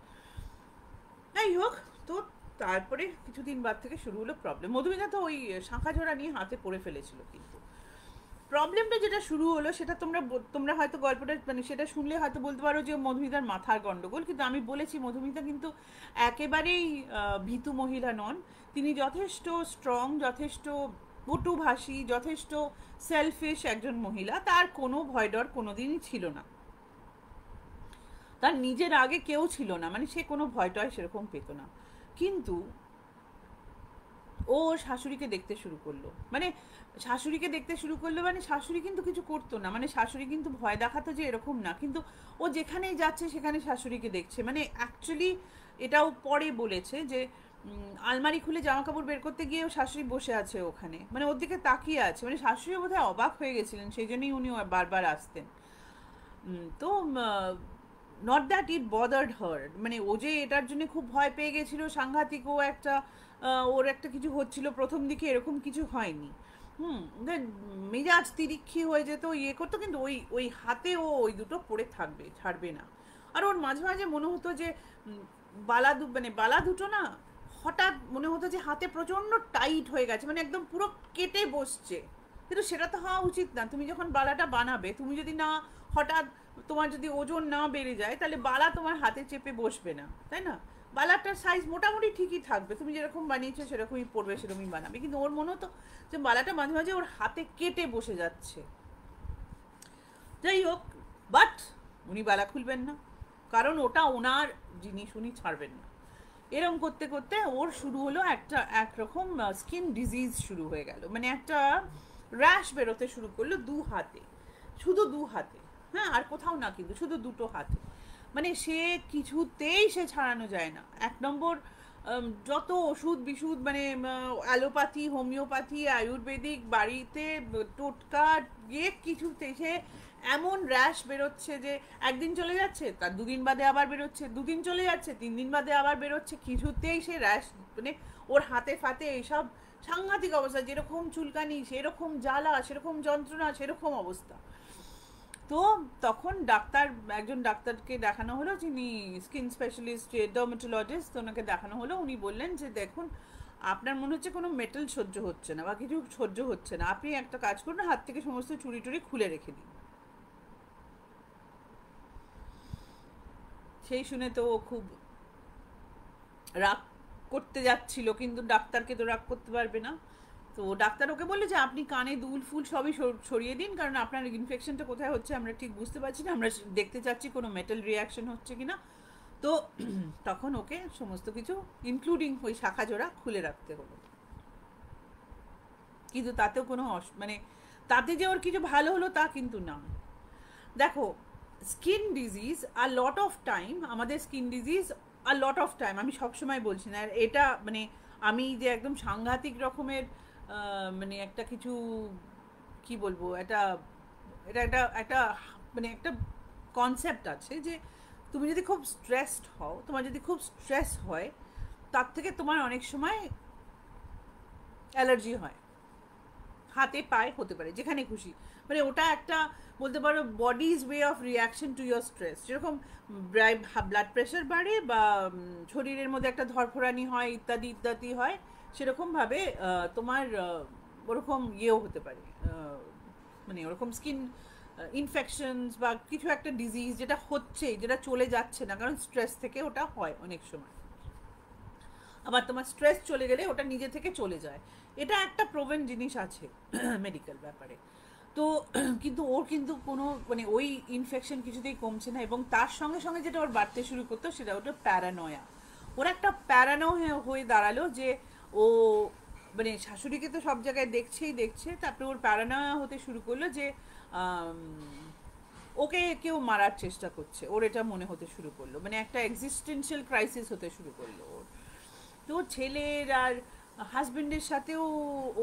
যাই হোক, তো তারপরে কিছুদিন বাদ থেকে শুরু হলো প্রবলেম। মধুমিতা তো ওই শাঁখা জোড়া নিয়ে হাতে পড়ে ফেলেছিল, কিন্তু প্রবলেমটা যেটা শুরু হলো সেটা তোমরা হয়তো গল্পটা মানে সেটা শুনলে হয়তো বলতে পারো যে মধুমিতার মাথার গন্ডগোল, কিন্তু আমি বলেছি মধুমিতা কিন্তু একেবারেই ভীতু মহিলা নন। তিনি যথেষ্ট স্ট্রং, যথেষ্ট পটুভাষী, যথেষ্ট সেলফিশ একজন মহিলা। তার কোনো ভয় ডর কোনোদিনই ছিল না, তার নিজের আগে কেউ ছিল না, মানে সে কোনো ভয় টয় সেরকম পেত না। কিন্তু ও ওর শাশুড়িকে দেখতে শুরু করলো, মানে শাশুড়িকে দেখতে শুরু করলো, মানে শাশুড়ি কিন্তু কিছু করতো না, মানে শাশুড়ি কিন্তু ভয় দেখাতো যে এরকম না, কিন্তু ও যেখানেই যাচ্ছে সেখানে শাশুড়িকে দেখছে। মানে অ্যাকচুয়ালি এটাও পরে বলেছে যে আলমারি খুলে জামা কাপড় বের করতে গিয়ে শাশুড়ি বসে আছে ওখানে, মানে ওর দিকে তাকিয়ে আছে, মানে শাশুড়ি বোধহয় অবাক হয়ে গেছিলেন, সেই জন্যই উনি বারবার আসতেন। তো নট দ্যাট ইট বদার্ড হার, মানে ও যে এটার জন্য খুব ভয় পেয়ে গেছিল সাংঘাতিক, ও একটা ওর একটা কিছু হচ্ছিল প্রথম দিকে, এরকম কিছু হয়নি। মেজাজ তিরিক্ষি হয়ে যেত, ইয়ে করতো, কিন্তু ওই ওই হাতে ও ওই দুটো পড়ে থাকবে, ছাড়বে না। আর ওর মাঝে মাঝে মনে হতো যে মানে বালা দুটো না হঠাৎ মনে হতো যে হাতে প্রচণ্ড টাইট হয়ে গেছে, মানে একদম পুরো কেটে বসছে। কিন্তু সেটা তো হওয়া উচিত না। তুমি যখন বালাটা বানাবে, তুমি যদি না হঠাৎ, তোমার যদি ওজন না বেড়ে যায়, তাহলে বালা তোমার হাতে চেপে বসবে না, তাই না? বালাটার সাইজ মোটামুটি ঠিকই থাকবে, তুমি যেরকম বানিয়েছো সেরকমই পড়বে, সেরকমই বানাবে। কিন্তু ওর মনে হতো যে বালাটা মাঝে মাঝে ওর হাতে কেটে বসে যাচ্ছে। যাই হোক, বাট উনি বালা খুলবেন না, কারণ ওটা ওনার জিনিস, উনি ছাড়বেন না। এরম করতে করতে ওর শুরু হলো একটা একরকম স্কিন ডিজিজ শুরু হয়ে গেল, মানে একটা র্যাশ বেরোতে শুরু করলো দু হাতে, শুধু দু হাতে, হ্যাঁ, আর কোথাও না, কিন্তু শুধু দুটো হাতে। মানে সে কিছুতেই সে ছাড়ানো যায় না। এক নম্বর, যত ওষুধ বিশুধ, মানে অ্যালোপ্যাথি, হোমিওপ্যাথি, আয়ুর্বেদিক, বাড়িতে টোটকা, গিয়ে কিছুতে সে এমন র্যাশ বেরোচ্ছে যে একদিন চলে যাচ্ছে, তার দুদিন বাদে আবার বেরোচ্ছে, দুদিন চলে যাচ্ছে, 3 দিন বাদে আবার বেরোচ্ছে, কিছুতেই সে র্যাশ, মানে ওর হাতে ফাতে এইসব সাংঘাতিক অবস্থা, যেরকম চুলকানি সেরকম জ্বালা, সেরকম যন্ত্রণা, সেরকম অবস্থা। তো তখন একজন ডাক্তারকে দেখানো হলো, যিনি স্কিন স্পেশালিস্ট, ডার্মাটোলজিস্ট, ওনাকে দেখানো হলো। উনি বললেন যে দেখুন, আপনার মনে হচ্ছে কোনো মেটাল সহ্য হচ্ছে না বা কিছু সহ্য হচ্ছে না, আপনি একটা কাজ করুন, হাত থেকে সমস্ত চুড়ি টুড়ি খুলে রেখে দিন। সেই শুনে তো ও খুব রাগ করতে যাচ্ছিল, কিন্তু ডাক্তারকে তো রাগ করতে পারবে না। তো ডাক্তার ওকে বললে যে আপনি কানে দুল ফুল সবই সরিয়ে দিন, কারণ আপনার ইনফেকশনটা কোথায় হচ্ছে আমরা ঠিক বুঝতে পারছি না, আমরা দেখতে চাচ্ছি কোনো মেটাল রিয়াকশন হচ্ছে কিনা। তো তখন ওকে সমস্ত কিছু ইনক্লুডিং ওই শাখা জোড়া খুলে রাখতে হলো। কিন্তু তাতেও কোনো মানে তাতে যে ওর কিছু ভালো হলো তা কিন্তু না। দেখো, স্কিন ডিজিজ আর লট অফ টাইম, আমাদের স্কিন ডিজিজ আর লট অফ টাইম, আমি সবসময় বলছি না, আর এটা মানে আমি যে একদম সাংঘাতিক রকমের মানে একটা কিছু কি বলবো, এটা এটা একটা একটা মানে একটা কনসেপ্ট আছে যে তুমি যদি খুব স্ট্রেসড হও, তোমার যদি খুব স্ট্রেস হয়, তার থেকে তোমার অনেক সময় অ্যালার্জি হয়, হাতে পায়ে হতে পারে, যেখানে খুশি। মানে ওটা একটা বলতে পারো bodies way of reaction to your stress. যেরকম ব্লাড প্রেশার বাড়ে বা শরীরের মধ্যে একটা ধরফরানি হয় ইত্যাদি ইত্যাদি হয়, সেরকমভাবে তোমার ওরকম ইয়েও হতে পারে, মানে ওরকম স্কিন ইনফেকশনস বা কিছু একটা ডিজিজ যেটা হচ্ছে, যেটা চলে যাচ্ছে না, কারণ স্ট্রেস থেকে ওটা হয় অনেক সময়। আবার তোমার স্ট্রেস চলে গেলে ওটা নিজে থেকে চলে যায়। এটা একটা প্রোভেন জিনিস আছে মেডিকেল ব্যাপারে। তো কিন্তু ওর কিন্তু কোনো মানে ওই ইনফেকশন কিছুতেই কমছে না, এবং তার সঙ্গে সঙ্গে যেটা ওর বাড়তে শুরু করতো সেটা ওটা প্যারানয়া। ওর একটা প্যারানয়া হয়ে দাঁড়ালো যে ও মানে শাশুড়িকে তো সব জায়গায় দেখছেই দেখছে, তারপরে ওর প্যারানয়া হতে শুরু করলো যে ওকে কেউ মারার চেষ্টা করছে, ওর এটা মনে হতে শুরু করলো, মানে একটা এক্সিস্টেন্সিয়াল ক্রাইসিস হতে শুরু করলো ওর। তো ছেলের আর হাজবেন্ডের সাথেও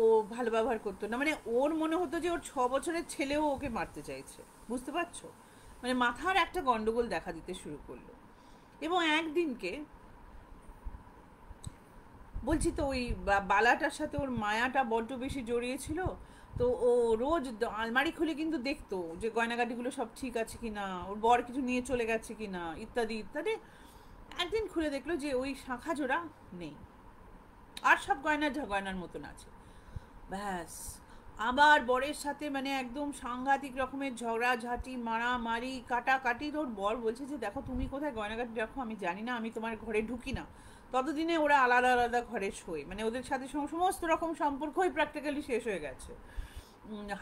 ও ভালো ব্যবহার করতো না, মানে ওর মনে হতো যে ওর 6 বছরের ছেলেও ওকে মারতে চাইছে, বুঝতে পারছো? মানে মাথার একটা গন্ডগোল দেখা দিতে শুরু করলো। এবং একদিনকে বলছি তো ওই বালাটার সাথে ওর মায়াটা বড্ড বেশি জড়িয়েছিল। তো ও রোজ আলমারি খুলে কিন্তু দেখতো যে গয়নাগাটিগুলো সব ঠিক আছে কিনা, ওর বর কিছু নিয়ে চলে গেছে কিনা ইত্যাদি ইত্যাদি। একদিন খুলে দেখলো যে ওই শাঁখা জোড়া নেই, আর সব গয়না যা গয়নার মতন আছে। ব্যাস, আবার বরের সাথে মানে একদম সাংঘাতিক রকমের ঝগড়াঝাঁটি, মারামারি, কাটাকাটি। তোর বর বলছে যে দেখো তুমি কোথায় গয়নাগাটি রাখো আমি জানি না, আমি তোমার ঘরে ঢুকি না। ততদিনে ওরা আলাদা আলাদা ঘরে শোয়, মানে ওদের সাথে সমস্ত রকম সম্পর্কই প্র্যাকটিক্যালি শেষ হয়ে গেছে।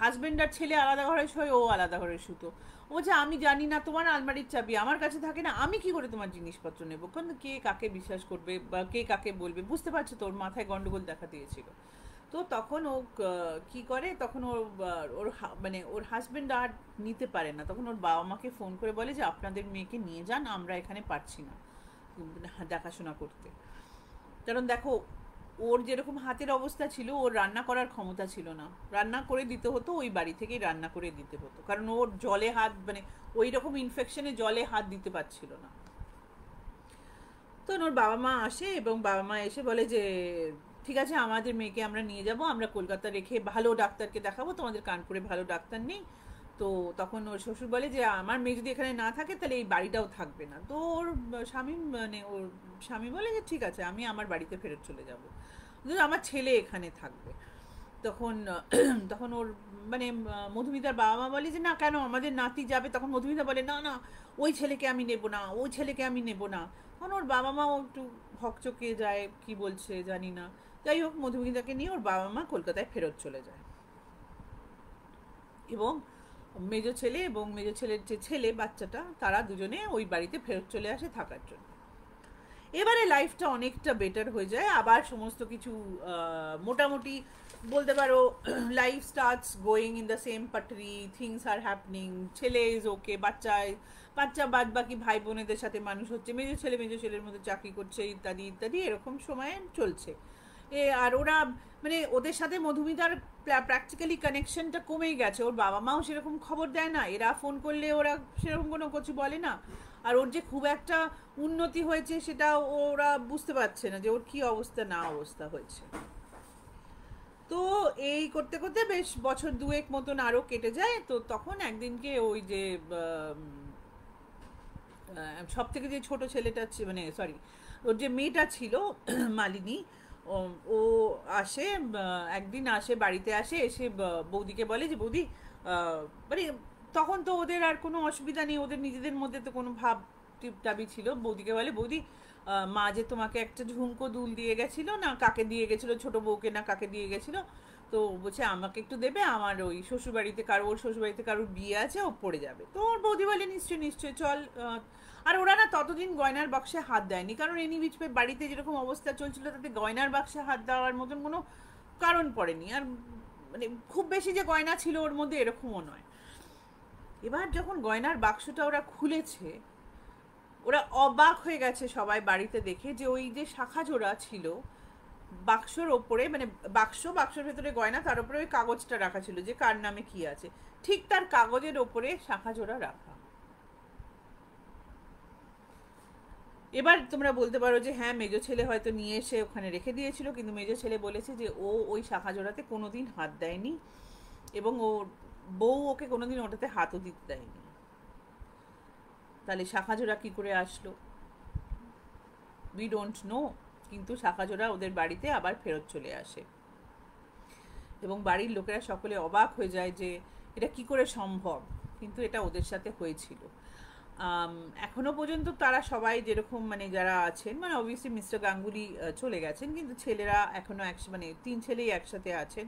হাজবেন্ড আর ছেলে আলাদা ঘরে শোয়, ও আলাদা ঘরে শুতো। ও বলছে আমি জানি না, তোমার আলমারির চাবি আমার কাছে থাকে না, আমি কি করে তোমার জিনিসপত্র নেবো, কারণ কে কাকে বিশ্বাস করবে বা কে কাকে বলবে, বুঝতে পারছো? তোর মাথায় গন্ডগোল দেখা দিয়েছিল। তো তখন ও কি করে, তখন ওর ওর মানে ওর হাজবেন্ড আর নিতে পারে না, তখন ওর বাবা মাকে ফোন করে বলে যে আপনাদের মেয়েকে নিয়ে যান, আমরা এখানে পারছি না দেখাশোনা করতে। কারণ দেখো, ওর যেরকম হাতের অবস্থা ছিল, ওর রান্না করার ক্ষমতা ছিল না, রান্না করে দিতে হতো ওই বাড়ি থেকেই রান্না করে দিতে হতো, কারণ ওর জলে হাত মানে ওই রকম ইনফেকশনে জলে হাত দিতে পারছিল না। তো ওর বাবা মা আসে এবং বাবা মা এসে বলে যে ঠিক আছে আমাদের মেয়েকে আমরা নিয়ে যাব, আমরা কলকাতা রেখে ভালো ডাক্তারকে দেখাবো, তোমাদের কানপুরে ভালো ডাক্তার নেই। তো তখন ওর শ্বশুর বলে যে আমার মেয়ে যদি এখানে না থাকে তাহলে এই বাড়িটাও থাকবে না। তো ওর স্বামী মানে ওর স্বামী বলে যে ঠিক আছে আমি আমার বাড়িতে ফেরত চলে যাব, আমার ছেলে এখানে থাকবে। তখন তখন ওর মানে মধুমিতার বাবা মা বলে যে না কেন আমাদের নাতি যাবে, তখন মধুমিতা বলে না না ওই ছেলেকে আমি নেব না, ওই ছেলেকে আমি নেব না। তখন ওর বাবা মাও একটু হকচকে যায়, কি বলছে জানি না। যাই হোক, মধুমিতাকে নিয়ে ওর বাবা মা কলকাতায় ফেরত চলে যায়, এবং মেজো ছেলে এবং মেজো ছেলের যে ছেলে বাচ্চাটা তারা দুজনে ওই বাড়িতে ফেরত চলে আসে থাকার জন্য। এবারে লাইফটা অনেকটা বেটার হয়ে যায়, আবার সমস্ত কিছু মোটামুটি বলতে পারো life starts going in the same পাটরি, থিংস আর হ্যাপনিং, ছেলে ইজ ওকে, বাচ্চা বাদ বাকি ভাই বোনেদের সাথে মানুষ হচ্ছে, মেজো ছেলের মধ্যে চাকরি করছে ইত্যাদি ইত্যাদি, এরকম সময় চলছে। আর ওরা মানে ওদের সাথে মধুমিতার প্র্যাকটিক্যালি কানেকশনটা কমেই গেছে, ওর বাবা মাও সেরকম খবর দেয় না, এরা ফোন করলে ওরা সেরকম কোনো কিছু বলে না। আর ওর যে খুব একটা উন্নতি হয়েছে সেটা ওরা বুঝতে পারছে না যে ওর কি অবস্থা না অবস্থা হয়েছে। তো এই করতে করতে বেশ বছর দুয়েক মতন আরও কেটে যায়। তো তখন একদিনকে ওই যে সব থেকে যে ছোট ছেলেটা মানে সরি ওর যে মেয়েটা ছিল মালিনী, ও আসে, একদিন আসে, বাড়িতে আসে, এসে বৌদিকে বলে যে বৌদি, মানে তখন তো ওদের আর কোনো অসুবিধা নেই, ওদের নিজেদের মধ্যে তো কোনো ভাব দাবি ছিল। বৌদিকে বলে বৌদি, মা যে তোমাকে একটা ঝুমকো দুল দিয়ে গেছিল না, কাকে দিয়ে গেছিল, ছোট বউকে না কাকে দিয়ে গেছিল, তো বলছে আমাকে একটু দেবে, আমার ওই শ্বশুরবাড়িতে কারো, ওর শ্বশুরবাড়িতে কারোর বিয়ে আছে, ও পড়ে যাবে। তো ওর বৌদি বলে নিশ্চয়ই নিশ্চয়ই চল। আর ওরা না ততদিন গয়নার বাক্সে হাত দেয়নি, কারণ এনি বিচপে বাড়িতে যেরকম অবস্থা চলছিল তাতে গয়নার বাক্সে হাত দেওয়ার মতন কোনো কারণ পড়েনি। আর মানে খুব বেশি যে গয়না ছিল ওর মধ্যে এরকমও নয়। এবার যখন গয়নার বাক্সটা ওরা খুলেছে, ওরা অবাক হয়ে গেছে সবাই বাড়িতে দেখে যে ওই যে শাখা জোড়া ছিল বাক্সর ওপরে, মানে বাক্সর ভেতরে গয়না, তার উপরে ওই কাগজটা রাখা ছিল যে কার নামে কি আছে, ঠিক তার কাগজের ওপরে শাখা জোড়া রাখা। এবার তোমরা বলতে পারো যে হ্যাঁ, মেজো ছেলে হয়তো নিয়ে এসে ওখানে রেখে দিয়েছিল, কিন্তু মেজো ছেলে বলেছে যে ও ওই শাখা জোড়াতে কোনোদিন হাত দেয়নি, এবং ওর বউ ওকে কোনোদিন ওটাতে হাতও দিতে দেয়নি। তাহলে শাখা জোড়া কি করে আসলো? We don't know. কিন্তু শাখা জোড়া ওদের বাড়িতে আবার ফেরত চলে আসে, এবং বাড়ির লোকেরা সকলে অবাক হয়ে যায় যে এটা কি করে সম্ভব, কিন্তু এটা ওদের সাথে হয়েছিল। এখনো পর্যন্ত তারা সবাই যেরকম, মানে যারা আছেন, মানে অবভিয়াসলি মিস্টার গাঙ্গুলি চলে গেছেন, কিন্তু ছেলেরা এখনো মানে 3 ছেলেই একসাথে আছেন।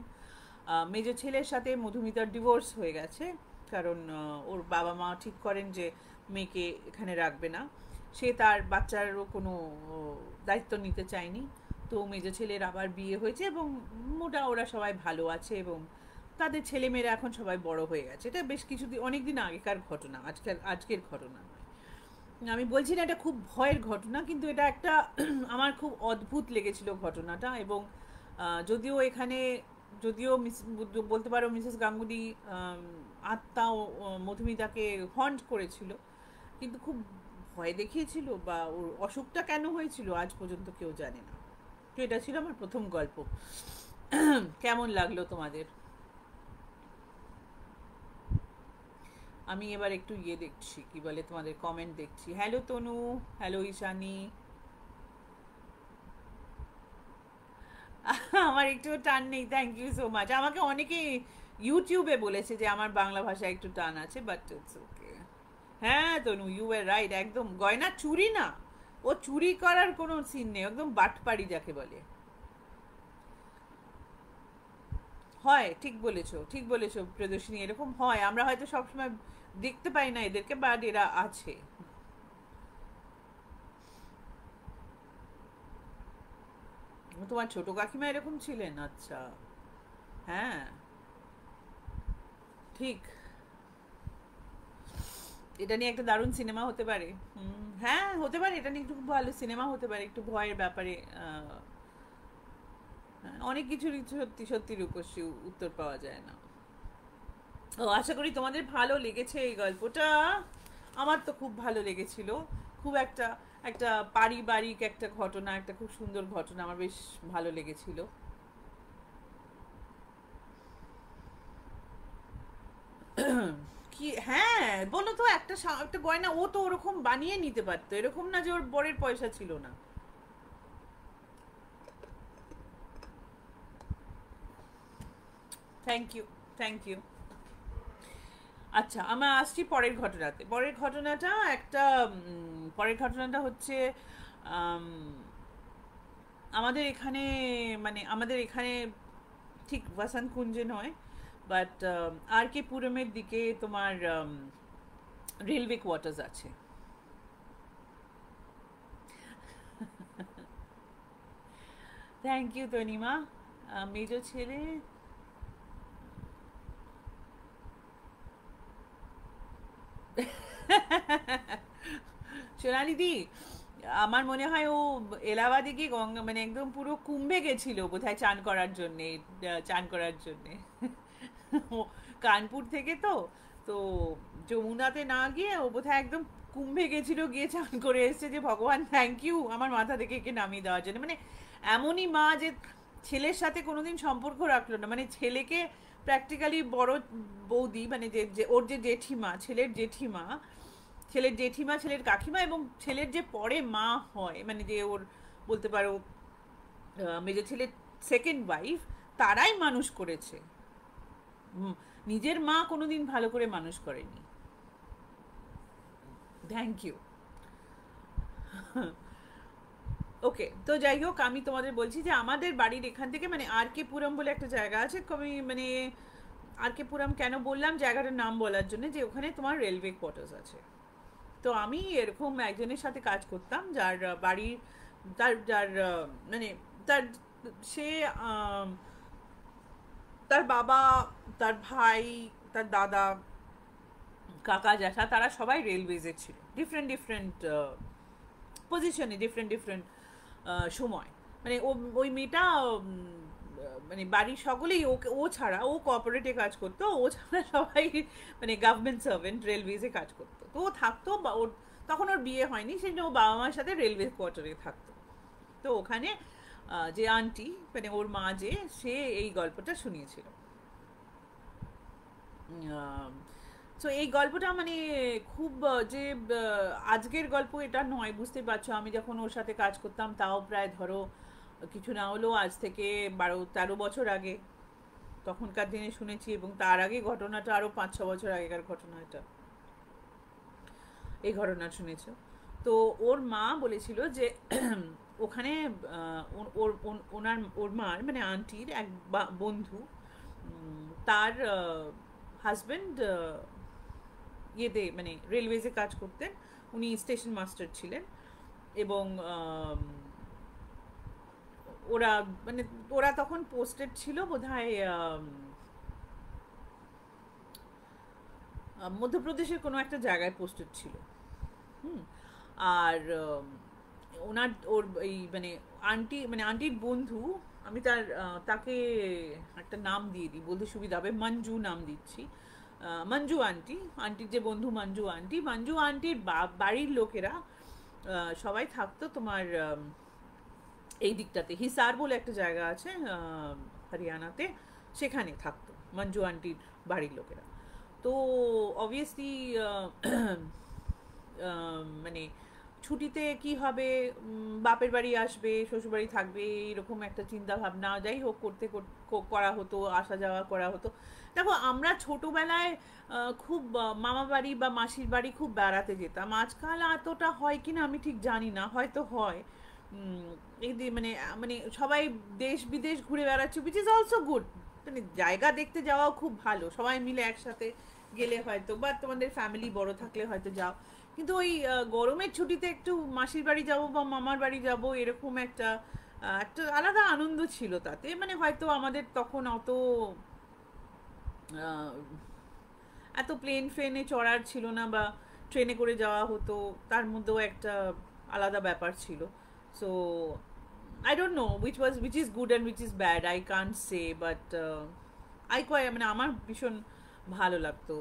মেজর ছেলের সাথে মধুমিতার ডিভোর্স হয়ে গেছে, কারণ ওর বাবা মা ঠিক করেন যে মেয়েকে এখানে রাখবে না, সে তার বাচ্চারও কোনো দায়িত্ব নিতে চায়নি। তো মেজর ছেলের আবার বিয়ে হয়েছে, এবং মোটা ওরা সবাই ভালো আছে, এবং তাদের ছেলেমেয়েরা এখন সবাই বড় হয়ে গেছে। এটা বেশ কিছুদিন, অনেক দিন আগেকার ঘটনা, আজকের ঘটনা নয়। আমি বলছি না এটা খুব ভয়ের ঘটনা, কিন্তু এটা একটা আমার খুব অদ্ভুত লেগেছিল ঘটনাটা। এবং যদিও এখানে, যদিও বলতে পারো মিসেস গাঙ্গুলি আত্মা মধুমিতাকে হন্ট করেছিল, কিন্তু খুব ভয় দেখিয়েছিল, বা ওর অসুখটা কেন হয়েছিল আজ পর্যন্ত কেউ জানে না। তো এটা ছিল আমার প্রথম গল্প। কেমন লাগলো তোমাদের? আমি এবার একটু ইয়ে দেখছি, কি বলে, তোমাদের কমেন্ট দেখছি। হ্যালো তনু, হ্যালো ঈশানী। আমার একটু টান নেই, থ্যাংক ইউ সো মাচ। আমাকে অনেকে ইউটিউবে বলেছে যে আমার বাংলা ভাষায় একটু টান আছে, বাট ইটস ওকে। হ্যাঁ তনু, ইউ আর রাইট, একদম গয়না চুরি না, ও চুরি করার কোনো সিন নেই, একদম বাটপাড়ি যাকে বলে। হয়, ঠিক বলেছো, ঠিক বলেছো প্রিয়দর্শিনী, এরকম হয়। আমরা হয়তো সবসময় দেখতে পাই না এদেরকে, বাট এরা আছে। তোমার ছোট কাকিমা এরকম ছিলেন? আচ্ছা। হ্যাঁ, ঠিক। এটা নিয়ে একটা দারুণ সিনেমা হতে পারে। হ্যাঁ হতে পারে, এটা নিয়ে একটু খুব ভালো সিনেমা হতে পারে, একটু ভয়ের ব্যাপারে। হ্যাঁ, অনেক কিছুর সত্যি সত্যি রূপসী উত্তর পাওয়া যায় না। ও, আশা করি তোমাদের ভালো লেগেছে এই গল্পটা। আমার তো খুব ভালো লেগেছিল। খুব একটা একটা পারিবারিক একটা ঘটনা, একটা খুব সুন্দর ঘটনা, আমার বেশ ভালো লেগেছিল। কি, হ্যাঁ বলো তো, একটা একটা গয়না ও তো ওরকম বানিয়ে নিতে পারতো, এরকম না যে ওর বরের পয়সা ছিল না। Thank you, thank you. আচ্ছা, আমরা আসছি পরের ঘটনাতে। পরের ঘটনাটা একটা, পরের ঘটনাটা হচ্ছে আম, আমাদের এখানে, মানে আমাদের এখানে ঠিক বসন্ত কুঞ্জে নয়, বাট আর কে পুরমের দিকে তোমার রেলওয়ে কোয়ার্টার্স আছে। Thank you Tanima. মেজো ছেলে, সোনালিদি, আমার মনে হয় ও এলাহাবাদে গিয়ে গঙ্গা, মানে একদম পুরো কুম্ভে গেছিল বোধহয় চান করার জন্যে, চান করার জন্যে। ও কানপুর থেকে তো, তো যমুনাতে না গিয়ে ও বোধহয় একদম কুম্ভে গেছিল, গিয়ে চান করে এসেছে, যে ভগবান থ্যাংক ইউ আমার মাথা থেকে একে নামিয়ে দেওয়ার জন্য। মানে এমনই মা যে ছেলের সাথে কোনোদিন সম্পর্ক রাখলো না, মানে ছেলেকে প্র্যাকটিক্যালি বড় বৌদি, মানে যে ওর যে জেঠিমা, ছেলের জেঠিমা, ছেলের কাকিমা, এবং ছেলের যে পরে মা হয়, মানে যে ওর বলতে পারো মেজো ছেলের সেকেন্ড ওয়াইফ, তারাই মানুষ করেছে। নিজের মা কোনোদিন ভালো করে মানুষ করেনি। Thank you. ওকে, তো যাই হোক, আমি তোমাদের বলছি যে আমাদের বাড়ির এখান থেকে মানে আর কে পুরম বলে একটা জায়গা আছে, কবি মানে আর কে পুরম কেন বললাম জায়গাটার নাম বলার জন্য, যে ওখানে তোমার রেলওয়ে কোয়ার্টার্স আছে। তো আমি এরকম একজনের সাথে কাজ করতাম, যার বাড়ির যার মানে তার সে তার বাবা, তার ভাই, তার দাদা, কাকা জ্যাঠা, তারা সবাই রেলওয়েজে ছিল, ডিফারেন্ট ডিফারেন্ট পজিশনে, ডিফারেন্ট ডিফারেন্ট সময়। মানে ওই মেয়েটা মানে বাড়ির সকলেই ওকে, ও ছাড়া, ও কোঅপারেটে কাজ করতো, ও ছাড়া সবাই মানে গভর্নমেন্ট সার্ভেন্ট, রেলওয়েজে কাজ করতো। তো ও থাকতো, ওর তখন ওর বিয়ে হয়নি, সেই জন্য ও বাবা মার সাথে রেলওয়ে কোয়ার্টারে থাকতো। তো ওখানে যে আন্টি, মানে ওর মা, যে সে এই গল্পটা শুনিয়েছিল। তো এই গল্পটা মানে খুব যে আজকের গল্প এটা নয়, বুঝতে পারছো। আমি যখন ওর সাথে কাজ করতাম, তাও প্রায় ধরো কিছু না হলেও আজ থেকে 12-13 বছর আগে, তখনকার দিনে শুনেছি। এবং তার আগে ঘটনাটা আরও 5-6 বছর আগেকার ঘটনা, এটা এই ঘটনা শুনেছ। তো ওর মা বলেছিল যে ওখানে ওর মার মানে আন্টির এক বন্ধু, তার হাজব্যান্ড ইয়েতে মানে রেলওয়েজে কাজ করতেন, উনি স্টেশন মাস্টার ছিলেন। এবং ওরা মানে ওরা তখন পোস্টেড ছিল বোধহয় মধ্যপ্রদেশের কোনো একটা জায়গায় পোস্টেড ছিল। আর ওর এই মানে আন্টির বন্ধু, আমি তাকে একটা নাম দিয়ে দিই, বলতে সুবিধা হবে, মঞ্জু নাম দিচ্ছি। মঞ্জু আন্টির যে বন্ধু, মঞ্জু আন্টির বাড়ির লোকেরা সবাই থাকতো তোমার এই দিকটাতে, হিসার বলে একটা জায়গা আছে হরিয়ানাতে, সেখানে থাকতো মঞ্জু আন্টির বাড়ির লোকেরা। তো অবভিয়াসলি মানে ছুটিতে কি হবে, বাপের বাড়ি আসবে, শ্বশুরবাড়ি থাকবে, এরকম একটা চিন্তা ভাবনা যাই হোক করা হতো, আসা যাওয়া করা হতো। দেখো, আমরা ছোটোবেলায় খুব মামা বাড়ি বা মাসির বাড়ি খুব বেড়াতে যেতাম। আজকাল এতটা হয় কিনা আমি ঠিক জানি না, হয়তো হয়। এই মানে মানে সবাই দেশ বিদেশ ঘুরে বেড়াচ্ছে, উইচ ইজ অলসো গুড। মানে জায়গা দেখতে যাওয়াও খুব ভালো, সবাই মিলে একসাথে গেলে হয়তো, বা তোমাদের ফ্যামিলি বড় থাকলে হয়তো যাও। কিন্তু ওই গরমের ছুটিতে একটু মাসির বাড়ি যাব বা মামার বাড়ি যাব, এরকম একটা একটা আলাদা আনন্দ ছিল তাতে। মানে হয়তো আমাদের তখন এত প্লেন ফ্লেনে চড়ার ছিল না, বা ট্রেনে করে যাওয়া হতো, তার মধ্যেও একটা আলাদা ব্যাপার ছিল। So I don't know which is good and which is bad. I can't say, but মানে আমার ভীষণ ভালো লাগতো।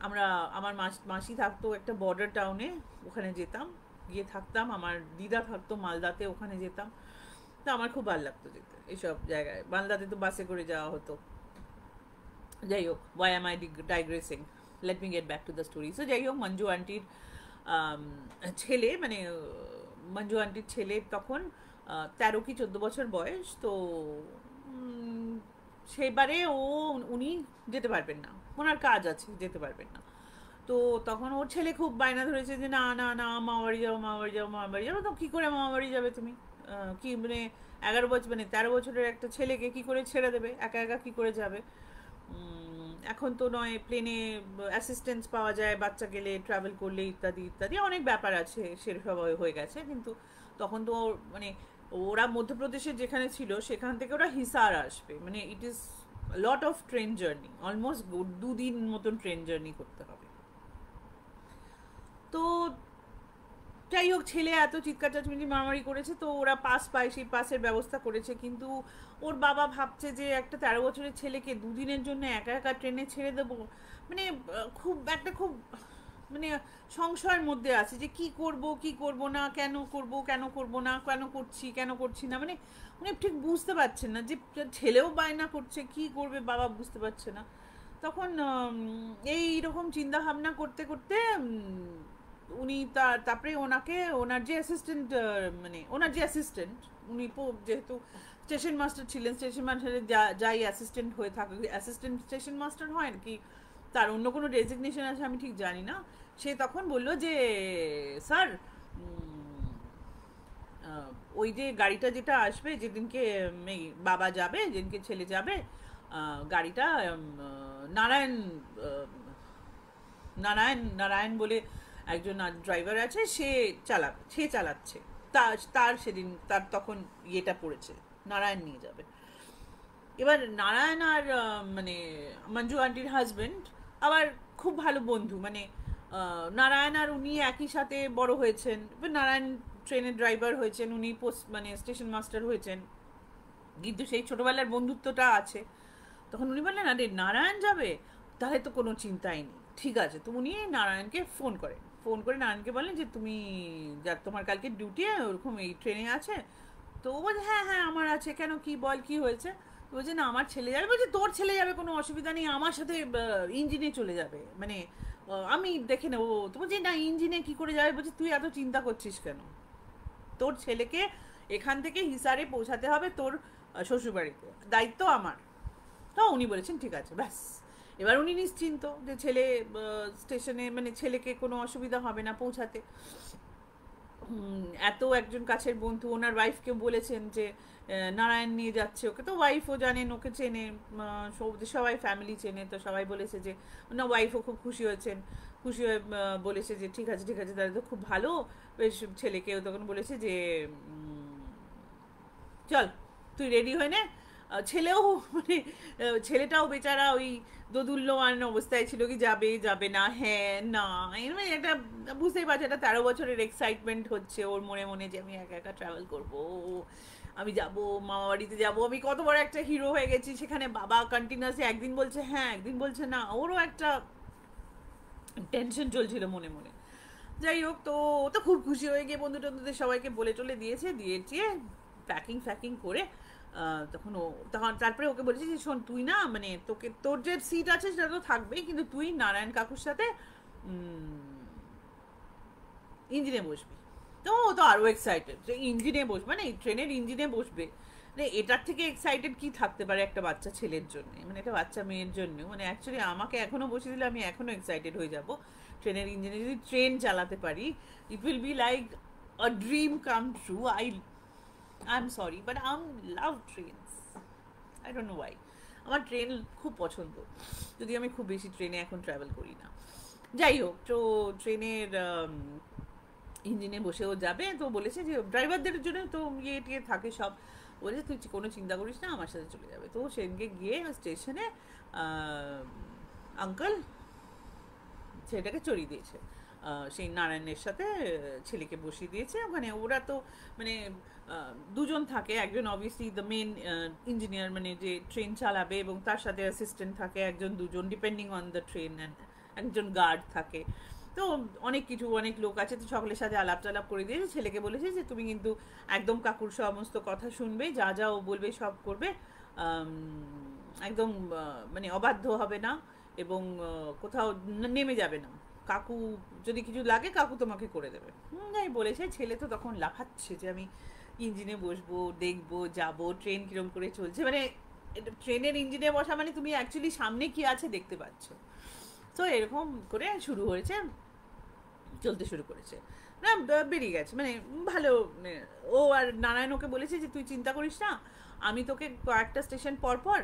আমরা আমার মাসি থাকতো একটা বর্ডার টাউনে, ওখানে যেতাম, গিয়ে থাকতাম। আমার দিদা থাকতো মালদাতে, ওখানে যেতাম। তো আমার খুব ভালো লাগতো যেতে এইসব জায়গায়। মালদাতে তো বাসে করে যাওয়া হতো। যাই হোক, why am I digressing? Let me get back to the story. So যাই হোক, মঞ্জু আন্টির ছেলে মানে মঞ্জু আন্টির ছেলে তখন 13 কি 14 বছর বয়স। তো সেবারে উনি যেতে পারবেন না, ওনার কাজ আছে, যেতে পারবেন না। তো তখন ওর ছেলে খুব বায়না ধরেছে যে না না না, মামা বাড়ি যাবো, মামা বাড়ি যাবো, মামা বাড়ি যাবো। তো কী করে মামা বাড়ি যাবে তুমি? কি মানে 11 বছর মানে 13 বছরের একটা ছেলেকে কি করে ছেড়ে দেবে, একা একা কি করে যাবে? এখন তো নয়, প্লেনে অ্যাসিস্ট্যান্স পাওয়া যায় বাচ্চা গেলে, ট্রাভেল করলে, ইত্যাদি ইত্যাদি অনেক ব্যাপার আছে, সেসব হয়ে গেছে। কিন্তু তখন তো মানে ওরা মধ্যপ্রদেশের যেখানে ছিল, সেখান থেকে ওরা হিসার আসবে, মানে it is lot of train journey, almost 2 দিন মতন ট্রেন জার্নি করতে হবে। তো যাই হোক, ছেলে এত চিৎকার চাচমিচি মারামারি করেছে, তো ওরা পাস পায়, সেই পাসের ব্যবস্থা করেছে। কিন্তু ওর বাবা ভাবছে যে একটা 13 বছরের ছেলেকে 2 দিনের জন্য একা একা ট্রেনে ছেড়ে দেবো, মানে খুব মানে সংশয়ের মধ্যে আছে যে কি করব কি করব না, কেন করব না, কেন করছি না, মানে উনি ঠিক বুঝতে পারছেন না। যে ছেলেও বায়না করছে, কি করবে বাবা বুঝতে পারছে না। তখন এই রকম চিন্তা ভাবনা করতে করতে উনি তারপরে ওনাকে ওনার যে অ্যাসিস্ট্যান্ট, মানে ওনার যে অ্যাসিস্ট্যান্ট, উনি যেহেতু স্টেশন মাস্টার ছিলেন, স্টেশন মাস্টারের যাই অ্যাসিস্ট্যান্ট হয়ে থাকে, অ্যাসিস্ট্যান্ট স্টেশন মাস্টার হয় কি তার অন্য কোনো ডেজিগনেশন আছে আমি ঠিক জানি না, সে তখন বলল যে স্যার, ওই যে গাড়িটা যেটা আসবে যেদিনকে এই বাবা যাবে, যেদিনকে ছেলে যাবে, গাড়িটা নারায়ণ, নারায়ণ বলে একজন ড্রাইভার আছে, সে চালাচ্ছে। তার সেদিন তার তখন ইয়েটা পড়েছে, নারায়ণ নিয়ে যাবে। এবার নারায়ণ আর মানে মঞ্জু আন্টির হাজবেন্ড আবার খুব ভালো বন্ধু, মানে নারায়ণ আর উনি একই সাথে বড় হয়েছেন। এবার নারায়ণ ট্রেনের ড্রাইভার হয়েছেন, উনি মানে স্টেশন মাস্টার হয়েছেন, কিন্তু সেই ছোটবেলার বন্ধুত্বটা আছে। তখন উনি বললেন, আরে নারায়ণ যাবে, তাহলে তো কোনো চিন্তাই নেই, ঠিক আছে। তো উনি নারায়ণকে ফোন করে নারায়ণকে বলেন যে তুমি তোমার কালকে ডিউটি ওরকম এই ট্রেনে আছে? তো ও বলছে হ্যাঁ হ্যাঁ আমার আছে, কেন, কি বল, কি হয়েছে? বলছে না আমার ছেলে যাবে। বলছে তোর ছেলে যাবে কোনো অসুবিধা নেই, আমার সাথে ইঞ্জিনে চলে যাবে, মানে আমি দেখে নেবো। তো বলছে না ইঞ্জিনে কি করে যাবে? বলছে তুই এত চিন্তা করছিস কেন, তোর ছেলেকে এখান থেকে হিসারে পৌঁছাতে হবে তোর শ্বশুরবাড়িতে, দায়িত্ব আমার। তো উনি বলেছেন ঠিক আছে, ব্যাস। এবার উনি নিশ্চিন্ত যে ছেলে স্টেশনে, মানে ছেলেকে কোনো অসুবিধা হবে না পৌঁছাতে। এত একজন কাছের বন্ধু ওনার ওয়াইফকে বলেছেন যে নারায়ণ নিয়ে যাচ্ছে ওকে, তো ওয়াইফও জানেন, ওকে চেনে, সবাই ফ্যামিলি চেনে, তো সবাই বলেছে যে, না ওয়াইফও খুব খুশি হয়েছেন, খুশি হয়ে বলেছে যে ঠিক আছে ঠিক আছে, তাহলে তো খুব ভালো। বেশ, ছেলেকেও তখন বলেছে যে চল তুই রেডি হয়ে নে। ছেলেও মানে ছেলেটাও বেচারা ওই দোদুল্যমান অবস্থায় ছিল, কি যাবে যাবে না, হ্যাঁ না, মানে একটা বুঝতেই পারছে, একটা 13 বছরের এক্সাইটমেন্ট হচ্ছে ওর মনে মনে যে আমি একা একা ট্রাভেল করবো, আমি যাব মামা বাড়িতে যাব, আমি কত বড় একটা হিরো হয়ে গেছি, সেখানে বাবা কন্টিনিউয়াসলি একদিন বলছে হ্যাঁ একদিন বলছে না, ওরও একটা টেনশন চলছিল মনে মনে। যাই হোক, তো ও তো খুব খুশি হয়ে গিয়ে বন্ধু টন্ধুদের সবাইকে বলে টলে দিয়েছে প্যাকিং ফ্যাকিং করে। তখন তারপরে ওকে বলেছি যে শোন তুই না, মানে তোর যে সিট আছে সেটা তো থাকবেই, কিন্তু তুই নারায়ণ কাকুর সাথে ইঞ্জিনে বসবি। তো ও তো আরও এক্সাইটেড যে ইঞ্জিনে বসবে, মানে ট্রেনের ইঞ্জিনে বসবে, মানে এটার থেকে এক্সাইটেড কি থাকতে পারে একটা বাচ্চা ছেলের জন্য, মানে একটা বাচ্চা মেয়ের জন্য। মানে অ্যাকচুয়ালি আমাকে এখনও বসে দিলে আমি এখনও এক্সাইটেড হয়ে যাব ট্রেনের ইঞ্জিনে, যদি ট্রেন চালাতে পারি, it will be like a dream come true. I'm sorry, but I love trains. I don't know why. আমার ট্রেন খুব পছন্দ, যদি আমি খুব বেশি ট্রেনে এখন ট্রাভেল করি না। যাই হোক, তো ট্রেনের ইঞ্জিনে বসেও যাবে, তো বলেছে যে ড্রাইভারদের জন্য তো ইয়ে টিয়ে থাকে সব, বলেছে তুই কোনো চিন্তা করিস না, আমার সাথে চলে যাবে। তো সেদিনকে গিয়ে স্টেশনে আঙ্কেল ছেলেটাকে চড়িয়ে দিয়েছে, সেই নারায়ণের সাথে ছেলেকে বসিয়ে দিয়েছে ওখানে। ওরা তো মানে দুজন থাকে, একজন অবভিয়াসলি দ্য মেন ইঞ্জিনিয়ার, মানে যে ট্রেন চালাবে, এবং তার সাথে অ্যাসিস্ট্যান্ট থাকে একজন দুজন, depending on the train, and একজন গার্ড থাকে। তো অনেক লোক আছে, তো সকলের সাথে আলাপ টালাপ করে দিয়েছে। ছেলেকে বলেছে যে তুমি কিন্তু একদম কাকুর সমস্ত কথা শুনবে, যা যা ও বলবে সব করবে, একদম মানে অবাধ্য হবে না, এবং কোথাও নেমে যাবে না, কাকু যদি কিছু লাগে কাকু তোমাকে করে দেবে। যাই বলেছে, ছেলে তো তখন লাফাচ্ছে যে আমি ইঞ্জিনে বসবো, দেখবো, যাবো, ট্রেন কিরম করে চলছে, মানে ট্রেনের ইঞ্জিনে বসা মানে তুমি অ্যাকচুয়ালি সামনে কি আছে দেখতে পাচ্ছ। তো এরকম করে চলতে শুরু করেছে, না বেরিয়ে গেছে, মানে ভালো। ও আর নারায়ণ ওকে বলেছে যে তুই চিন্তা করিস না, আমি তোকে কয়েকটা স্টেশন পর পর,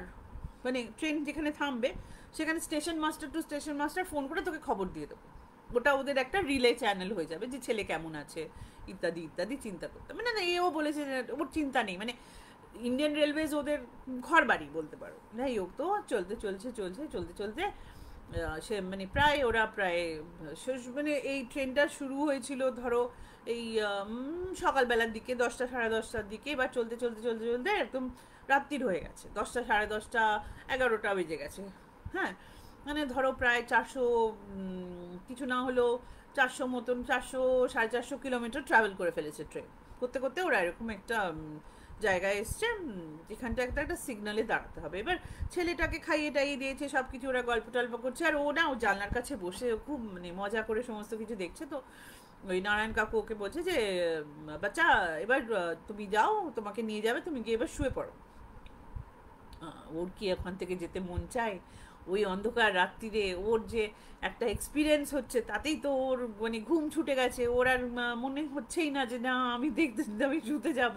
মানে ট্রেন যেখানে থামবে সেখানে station master two station master phone করে তোকে খবর দিয়ে দেবো, ওটা ওদের একটা রিলে চ্যানেল হয়ে যাবে যে ছেলে কেমন আছে ইত্যাদি ইত্যাদি। চিন্তা করতে মানে এও বলেছে যে ওর চিন্তা নেই, মানে ইন্ডিয়ান রেলওয়েজ ওদের ঘর বাড়ি বলতে পারো। যাই হোক, তো চলতে চলতে সে মানে প্রায় মানে এই ট্রেনটা শুরু হয়েছিল ধরো এই সকালবেলার দিকে 10টা সাড়ে 10টার দিকে, এবার চলতে একদম রাত্রির হয়ে গেছে, 10টা সাড়ে 10টা 11টা বেজে গেছে। হ্যাঁ, মানে ধরো প্রায় 400 কিছু না হলেও 400 মতন, 400 সাড়ে 400 কিলোমিটার ট্রাভেল করে ফেলেছে ট্রেন। করতে করতে ওরা এরকম একটা জায়গায় এসছে, এখানটা একটা একটা সিগনালে দাঁড়াতে হবে। এবার ছেলেটাকে খাইয়ে টাইয়ে দিয়েছে, সব কিছু ওরা গল্প টল্প করছে, আর ও না ও জানলার কাছে বসে খুব মানে মজা করে সমস্ত কিছু দেখছে। তো ওই নারায়ণ কাকু ওকে বলছে যে বাচ্চা এবার তুমি যাও, তোমাকে নিয়ে যাবে, তুমি গিয়ে এবার শুয়ে পড়ো। ওর কি ওখান থেকে যেতে মন চায়? ওই অন্ধকার রাত্রিরে ওর যে একটা এক্সপিরিয়েন্স হচ্ছে তাতেই তো ওর মানে ঘুম ছুটে গেছে, ওর আর মনে হচ্ছেই না যে না আমি দেখতে আমি শুতে যাব।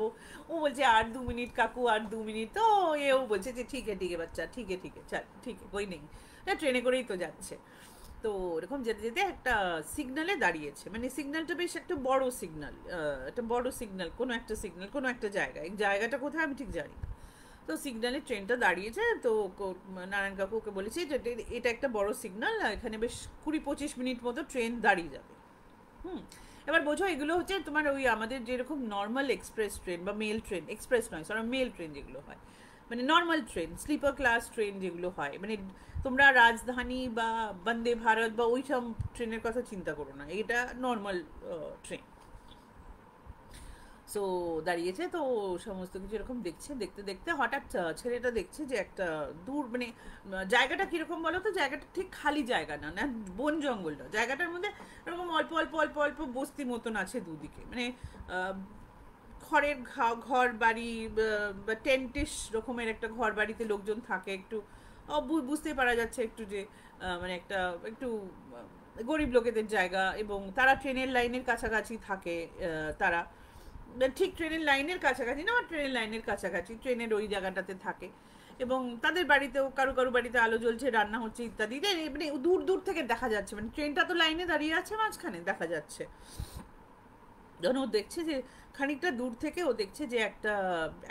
ও বলছে আর 2 মিনিট কাকু, আর 2 মিনিট। তো এও বলছে যে ঠিক আছে বাচ্চা, ঠিক আছে চল, ঠিক আছে কোই নেই, ট্রেনে করেই তো যাচ্ছে। তো এরকম যেতে যেতে একটা সিগনালে দাঁড়িয়েছে, মানে সিগন্যালটা বেশ একটা বড় সিগন্যাল, একটা বড় সিগন্যাল, কোনো একটা সিগন্যাল কোনো একটা জায়গায়, জায়গাটা কোথায় আমি ঠিক জানি না। তো সিগন্যালে ট্রেনটা দাঁড়িয়েছে, তো নারায়ণ কাকু ওকে বলেছি যে এটা একটা বড় সিগন্যাল, এখানে বেশ 20-25 মিনিট মতো ট্রেন দাঁড়িয়ে যাবে। হুম। এবার বোঝো এগুলো হচ্ছে তোমার ওই আমাদের যেরকম নর্মাল এক্সপ্রেস ট্রেন বা মেল ট্রেন, এক্সপ্রেস নয় সরি মেল ট্রেন যেগুলো হয়, মানে normal train sleeper class train যেগুলো হয়, মানে তোমরা রাজধানী বা বন্দে ভারত বা ওই সব ট্রেনের কথা চিন্তা করো না, এটা নর্মাল ট্রেন। সো দাঁড়িয়েছে, তো সমস্ত কিছু এরকম দেখছে, দেখতে দেখতে হঠাৎ ছেলেটা দেখছে যে একটা দূর মানে জায়গাটা কিরকম বলো তো, জায়গাটা ঠিক খালি জায়গা না, না বন জঙ্গল না, জায়গাটার মধ্যে এরকম অল্প অল্প অল্প অল্প বস্তি মতন আছে দুদিকে, মানে খড়ের ঘর বাড়ি বা টেন্টিশ রকমের একটা ঘর বাড়িতে লোকজন থাকে, একটু বুঝতে পারা যাচ্ছে একটু যে মানে একটা একটু গরিব লোকেদের জায়গা, এবং তারা ট্রেনের লাইনের কাছাকাছি থাকে, তারা ঠিক ট্রেনের লাইনের কাছাকাছি না, ট্রেনের লাইনের কাছাকাছি ট্রেনের ওই জায়গাটাতে থাকে, এবং তাদের বাড়িতেও কারো কারো বাড়িতে আলো জ্বলছে, রান্না হচ্ছে ইত্যাদি, মানে দূর দূর থেকে দেখা যাচ্ছে, মানে ট্রেনটা তো লাইনে দাঁড়িয়ে আছে, মাঝখানে দেখা যাচ্ছে। যখন ও দেখছে যে খানিকটা দূর থেকে ও দেখছে যে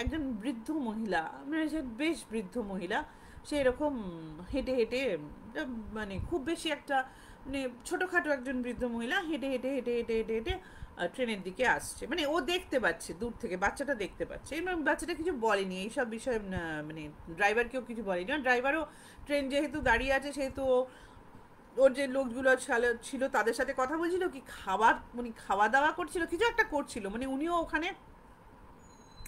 একজন বৃদ্ধ মহিলা, মানে সে বেশ বৃদ্ধ মহিলা, সে এরকম হেঁটে হেঁটে মানে খুব বেশি একটা মানে ছোটোখাটো একজন বৃদ্ধ মহিলা হেঁটে হেঁটে হেঁটে হেঁটে হেঁটে হেঁটে ট্রেনের দিকে আসছে, মানে ও দেখতে পাচ্ছে দূর থেকে, বাচ্চাটা দেখতে পাচ্ছে, এবং বাচ্চাটা কিছু বলেনি এইসব বিষয়ে, মানে ড্রাইভারকেও কিছু বলেনি, ড্রাইভারও ট্রেন যেহেতু দাঁড়িয়ে আছে সেহেতু ওর যে লোকগুলো ছিল তাদের সাথে কথা বলছিল, কি খাবার মানে খাওয়া দাওয়া করছিল, কিছু একটা করছিল, মানে উনিও ওখানে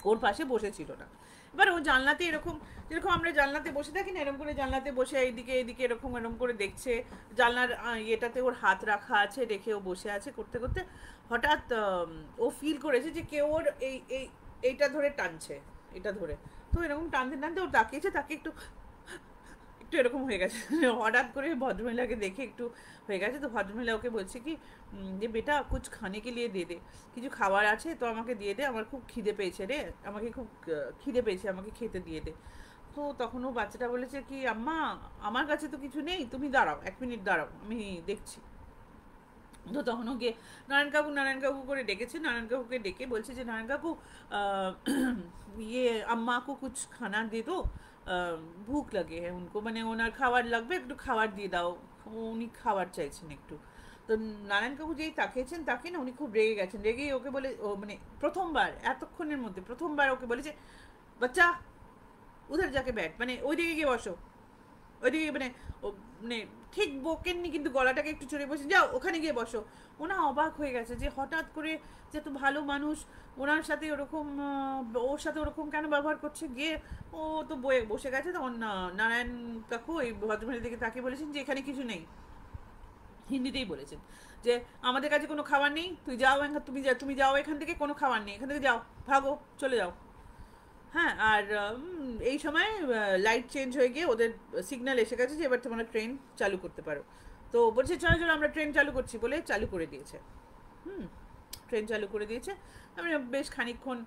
ওর পাশে বসেছিল না। এবার ও জানলাতে এরকম, যেরকম আমরা জানলাতে বসে থাকি না, এরকম করে জানলাতে বসে এইদিকে এইদিকে এরকম এরকম করে দেখছে, জানলার ইয়েটাতে ওর হাত রাখা আছে, রেখে ও বসে আছে, করতে করতে হঠাৎ ও ফিল করেছে যে কেউ ওর এইটা ধরে টানছে, এটা ধরে। তো এরকম টানতে টানতে ও তাকিয়েছে, তাকে একটু একটু এরকম হয়ে গেছে, হঠাৎ করে ভদ্রমহিলাকে দেখে একটু হয়ে গেছে। তো ভদ্রমহিলা ওকে বলছে কি যে বেটা কুছ খানে কে লিয়ে দে দে, কিছু খাবার আছে তো আমাকে দিয়ে দে, আমার খুব খিদে পেয়েছে রে, আমাকে খুব খিদে পেয়েছে, আমাকে খেতে দিয়ে দে। তো তখন ও বাচ্চাটা বলেছে কি আম্মা আমার কাছে তো কিছু নেই, তুমি দাঁড়াও 1 মিনিট দাঁড়াও আমি দেখছি। তো তখন ওকে নারায়ণ কাকু করে ডেকেছে, নারায়ণ কাকুকে ডেকে বলছে যে নারায়ণ কাকু ইয়ে আম্মা কো কুছ খানা দে দো, ভুক লাগে হ্যাঁ উনকো, মানে ওনার খাবার লাগবে, একটু খাবার দিয়ে দাও, উনি খাবার চাইছেন একটু। তো নারায়ণ কাকু যেই তাকিয়েছেন, তাকে না উনি খুব রেগে গেছেন, রেগেই ওকে বলে ও মানে প্রথমবার এতক্ষণের মধ্যে প্রথমবার ওকে বলেছে বাচ্চা উধার যাকে ব্যাট, মানে ওইদিকে গিয়ে বসো, ওইদিকে মানে ও মানে ঠিক বকেননি কিন্তু গলাটাকে একটু চড়ে বসে যাও ওখানে গিয়ে বসো। ওনা অবাক হয়ে গেছে যে হঠাৎ করে যে এত ভালো মানুষ ওনার সাথে ওরকম ওর সাথে ওরকম কেন ব্যবহার করছে, গিয়ে ও তো বয়ে বসে গেছে। তখন নারায়ণ কাকু ওই ভদ্রমহিলার দিকে তাকিয়ে বলেছেন যে এখানে কিছু নেই, হিন্দিতেই বলেছেন যে আমাদের কাছে কোনো খাবার নেই, তুই যাও তুমি যাও এখান থেকে, কোনো খাবার নেই, এখান থেকে যাও, ভাগো চলে যাও। হ্যাঁ, আর এই সময় লাইট চেঞ্জ হয়ে গিয়ে ওদের সিগন্যাল এসে গেছে যে এবার তোমরা ট্রেন চালু করতে পারো। তো বলছে চলো চলো আমরা ট্রেন চালু করছি, বলে চালু করে দিয়েছে। হুম, ট্রেন চালু করে দিয়েছে। আমি বেশ খানিকক্ষণ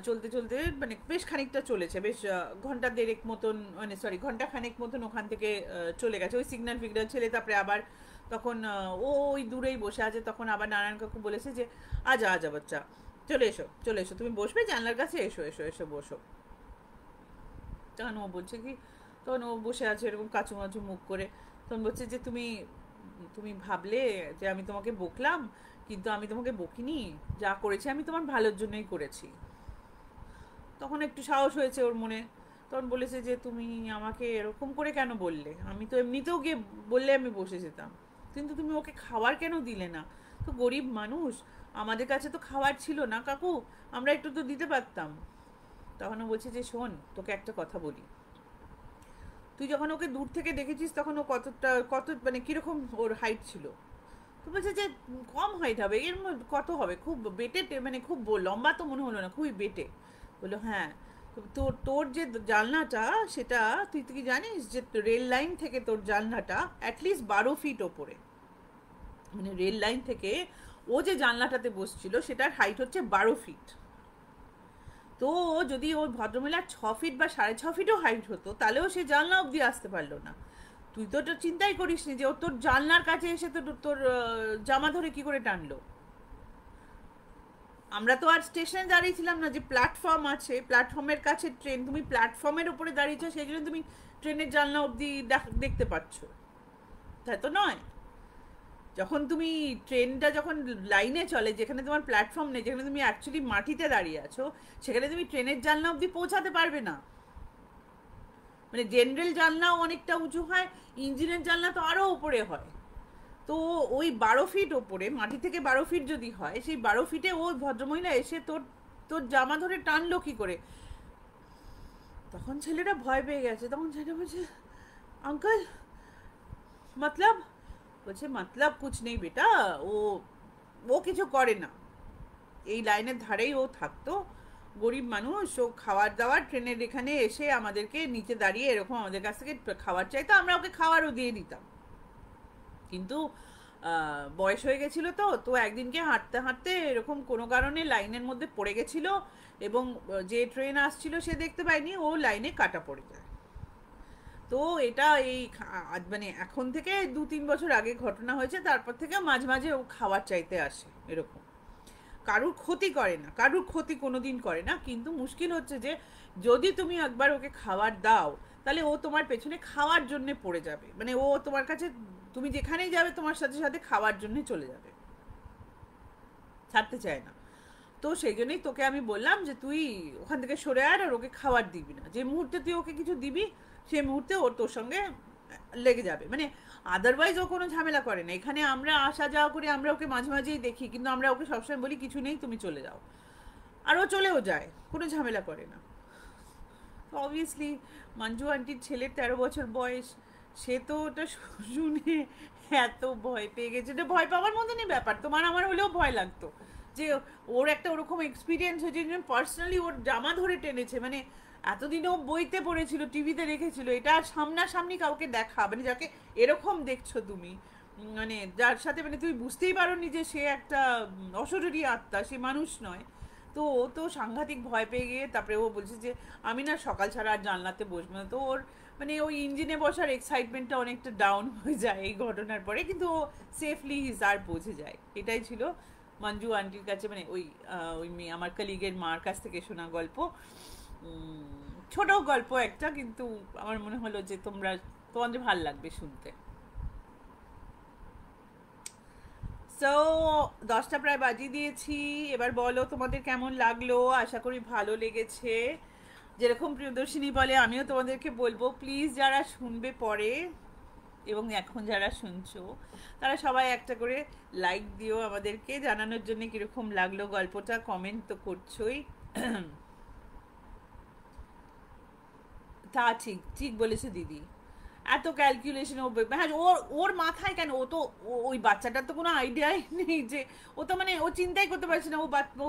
চলতে চলতে মানে বেশ খানিকটা চলেছে, বেশ ঘন্টা দেড়েক মতন, মানে সরি ঘন্টা খানেক মতন ওখান থেকে চলে গেছে ওই সিগন্যাল ফিগন্যাল ছেলে। তারপরে আবার তখন ও ওই দূরেই বসে আছে, তখন আবার নারায়ণ কাকু বলেছে যে আজা আজা বাচ্চা চলে এসো চলে এসো, তুমি বসবে জানলার কাছে, এসো এসো এসো বসো। তখন ও বলছে কি, তখন ও বসে আছে এরকম কাচু মাচু মুখ করে, তখন বলছে যে তুমি তুমি ভাবলে যে আমি তোমাকে বকলাম, কিন্তু আমি তোমাকে বকিনি, যা করেছি আমি তোমার ভালোর জন্যই করেছি। তখন একটু সাহস হয়েছে ওর মনে, তখন বলেছে যে তুমি আমাকে এরকম করে কেন বললে, আমি তো এমনিতেও গিয়ে বললে আমি বসে যেতাম, কিন্তু তুমি ওকে খাবার কেন দিলে না, তো গরিব মানুষ, আমাদের কাছে তো খাবার ছিল না কাকু, আমরা একটু তো দিতে পারতাম। তখন ও বলছে যে শোন, তোকে একটা কথা বলি, তুই যখন ওকে দূর থেকে দেখেছিস তখন ও কত মানে কীরকম ওর হাইট ছিল? তো বলছে যে কম হাইট হবে, কত হবে, খুব বেটে, মানে খুব লম্বা তো মনে হলো না, খুবই বেটে। বললো হ্যাঁ। তো তোর তোর যে জানলাটা, সেটা তুই কি জানিস যে রেল লাইন থেকে তোর জানলাটা অ্যাটলিস্ট 12 ফিট ওপরে, মানে রেল লাইন থেকে ও যে জানলাটাতে বসছিল সেটার হাইট হচ্ছে 12 ফিট। তো যদি ওই ভদ্রমহিলার 6 ফিট বা 6.5 ফিটও হাইট হতো, তাহলেও সে জানলা অবধি আসতে পারলো না। তুই তো ওটা চিন্তাই করিস নি যে ও তোর জানলার কাছে এসে তোর জামা ধরে কি করে টানলো। আমরা তো আর স্টেশনে দাঁড়িয়েছিলাম না যে প্ল্যাটফর্ম আছে, প্ল্যাটফর্মের কাছে ট্রেন, তুমি প্ল্যাটফর্মের উপরে দাঁড়িয়েছো সেই জন্য তুমি ট্রেনের জানলা অবধি দেখতে পাচ্ছ, তাই তো নয়। যখন তুমি ট্রেনটা যখন লাইনে চলে, যেখানে তোমার প্ল্যাটফর্ম নেই, যেখানে তুমি অ্যাকচুয়ালি মাটিতে দাঁড়িয়ে আছো, সেখানে তুমি ট্রেনের জানলা অবধি পৌঁছাতে পারবে না। মানে জেনারেল জানলাও অনেকটা উঁচু হয়, ইঞ্জিনের জানলা তো আরও উপরে হয়। তো ওই 12 ফিট ওপরে, মাটি থেকে 12 ফিট যদি হয়, সেই 12 ফিটে ও ভদ্রমহিলা এসে তোর তোর জামা ধরে টানলো কি করে? তখন ছেলেটা ভয় পেয়ে গেছে। তখন ছেলেটা বলছে আঙ্কেল মতলব, বলছে মতলব কুছ নেই বেটা, ও ও কিছু করে না, এই লাইনের ধারেই ও থাকতো, গরিব মানুষ, ও খাবার দাবার ট্রেনের এখানে এসে আমাদেরকে নিচে দাঁড়িয়ে এরকম আমাদের কাছ থেকে খাবার চাইতো, আমরা ওকে খাবারও দিয়ে দিতাম। কিন্তু বয়স হয়ে গেছিল, তো তো একদিনকে হাঁটতে হাঁটতে এরকম কোনো কারণে লাইনের মধ্যে পড়ে গেছিল, এবং যে ট্রেন আসছিল সে দেখতে পায়নি, ও লাইনে কাটা পড়ে যায়। তো এটা এই মানে এখন থেকে 2-3 বছর আগে ঘটনা হয়েছে, তারপর থেকে মাঝে মাঝে ও খাবার চাইতে আসে এরকম। কারুর ক্ষতি করে না, কারুর ক্ষতি কোনোদিন করে না, কিন্তু মুশকিল হচ্ছে যে যদি তুমি একবার ওকে খাবার দাও, তাহলে ও তোমার পেছনে খাওয়ার জন্য পড়ে যাবে, মানে ও তোমার কাছে, তুমি যেখানেই যাবে তোমার সাথে সাথে খাওয়ার জন্য চলে যাবে, ছাড়তে চায় না। তো সেই জন্যই তোকে আমি বললাম যে তুই ওখান থেকে সরে আর ওকে খাবার দিবি না, যে মুহূর্তে তুই ওকে কিছু দিবি সেই মুহূর্তে ওর তোর সঙ্গে লেগে যাবে। মানে আদারওয়াইজ ও কোনো ঝামেলা করে না, এখানে আমরা আসা যাওয়া করি, আমরা ওকে মাঝে মাঝেই দেখি, কিন্তু আমরা ওকে সবসময় বলি কিছু নেই তুমি চলে যাও, আর ও চলেও যায়, কোনো ঝামেলা করে না। তো অবভিয়াসলি মঞ্জু আন্টির ছেলের 13 বছর বয়স, সে তো ওটা শুনে এত ভয় পেয়ে গেছে, এটা ভয় পাওয়ার মতনই ব্যাপার, তোমার আমার হলেও ভয় লাগতো যে ওর একটা ওরকম এক্সপিরিয়েন্স হয়েছে, পার্সোনালি ওর জামা ধরে টেনেছে। মানে এতদিন ও বইতে পড়েছিল, টিভিতে রেখেছিল, এটা আর সামনাসামনি কাউকে দেখা, মানে যাকে এরকম দেখছো তুমি, মানে যার সাথে মানে তুমি বুঝতেই পারো নি যে সে একটা অশরীরী আত্মা, সে মানুষ নয়। তো ও তো সাংঘাতিক ভয় পেয়ে গিয়ে তারপরে ও বলছে যে আমি না সকাল ছাড়া আর জানলাতে বসবো না। তো ওর মানে ওই ইঞ্জিনে বসার এক্সাইটমেন্টটা অনেকটা ডাউন হয়ে যায় এই ঘটনার পরে, কিন্তু ও সেফলি হিসার পৌঁছে যায়। এটাই ছিল মঞ্জু আন্টির কাছে, মানে ওই ওই মেয়ে আমার কলিগের মার কাছ থেকে শোনা গল্প। ছোট গল্প একটা, কিন্তু আমার মনে হলো যে তোমাদের ভাল লাগবে শুনতে। সো 10টা প্রায় বাজিয়ে দিয়েছি, এবার বলো তোমাদের কেমন লাগলো, আশা করি ভালো লেগেছে। যেরকম প্রিয়দর্শিনী বলে আমিও তোমাদেরকে বলবো, প্লিজ যারা শুনবে পরে এবং এখন যারা শুনছো, তারা সবাই একটা করে লাইক দিও আমাদেরকে, জানানোর জন্য কীরকম লাগলো গল্পটা, কমেন্ট তো করছোই। তা ঠিক ঠিক বলেছে দিদি, এত ক্যালকুলেশন ও, হ্যাঁ ওর ওর মাথায় কেন, ও তো ওই বাচ্চাটার তো কোনো আইডিয়াই নেই যে, ও তো মানে ও চিন্তাই করতে পারছে না, ও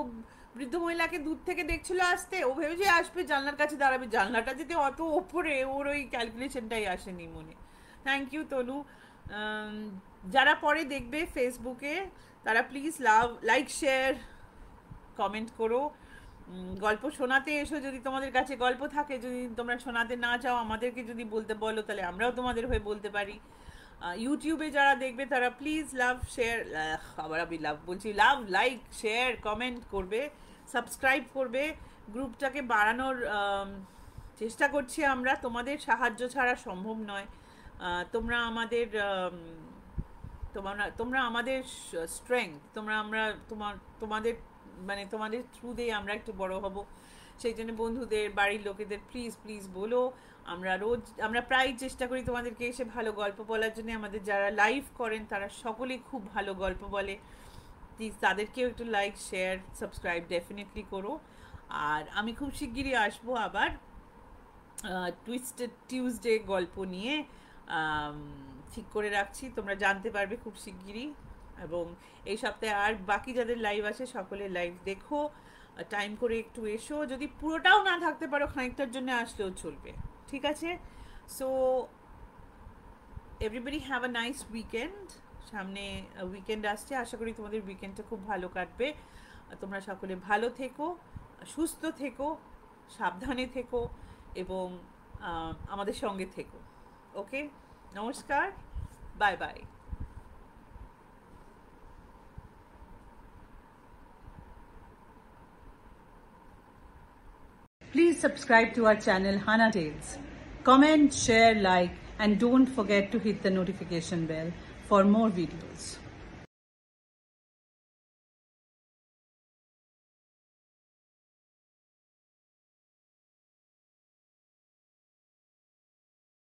বৃদ্ধ মহিলাকে দূর থেকে দেখছিল আসতে, ও ভেবেছে আসবে জানলার কাছে দাঁড়াবে, জানলাটা যদি অত ওপরে, ওর ওই ক্যালকুলেশনটাই আসেনি মনে। থ্যাংক ইউ তনু। যারা পরে দেখবে ফেসবুকে, তারা প্লিজ লাইক শেয়ার কমেন্ট করো। গল্প শোনাতে এসো, যদি তোমাদের কাছে গল্প থাকে, যদি তোমরা শোনাতে না চাও আমাদেরকে যদি বলতে বলো, তাহলে আমরাও তোমাদের হয়ে বলতে পারি। ইউটিউবে যারা দেখবে তারা প্লিজ লাভ শেয়ার, আবার আমি লাভ বলছি, লাভ লাইক শেয়ার কমেন্ট করবে, সাবস্ক্রাইব করবে, গ্রুপটাকে বাড়ানোর চেষ্টা করছি আমরা, তোমাদের সাহায্য ছাড়া সম্ভব নয়। তোমরা আমাদের তোমরা আমাদের স্ট্রেংথ, তোমাদের মানে তোমাদের থ্রু দিয়ে আমরা একটু বড় হব। সেই জন্য বন্ধুদের, বাড়ির লোকেদের প্লিজ প্লিজ বলো। আমরা প্রায় চেষ্টা করি তোমাদেরকে এসে ভালো গল্প বলার জন্য। আমাদের যারা লাইভ করেন তারা সকলেই খুব ভালো গল্প বলে, প্লিজ তাদেরকেও একটু লাইক শেয়ার সাবস্ক্রাইব ডেফিনেটলি করো। আর আমি খুব শিগগিরই আসবো আবার টুইস্টেড টিউসডে গল্প নিয়ে। ঠিক করে রাখছি, তোমরা জানতে পারবে খুব শিগগিরই। এবং এই সপ্তাহে আর বাকি যাদের লাইভ আছে সকলের লাইভ দেখো, টাইম করে একটু এসো, যদি পুরোটাও না থাকতে পারো খানিকটার জন্য আসলেও চলবে, ঠিক আছে? So everybody have a nice weekend. সামনে উইকেন্ড আসছে, আশা করি তোমাদের উইকেন্ডটা খুব ভালো কাটবে। তোমরা সকলে ভালো থেকো, সুস্থ থেকো, সাবধানে থেকো এবং আমাদের সঙ্গে থেকো। ওকে, নমস্কার, bye bye. Please subscribe to our channel Hana Tales. Comment, share, like, and don't forget to hit the notification bell for more videos.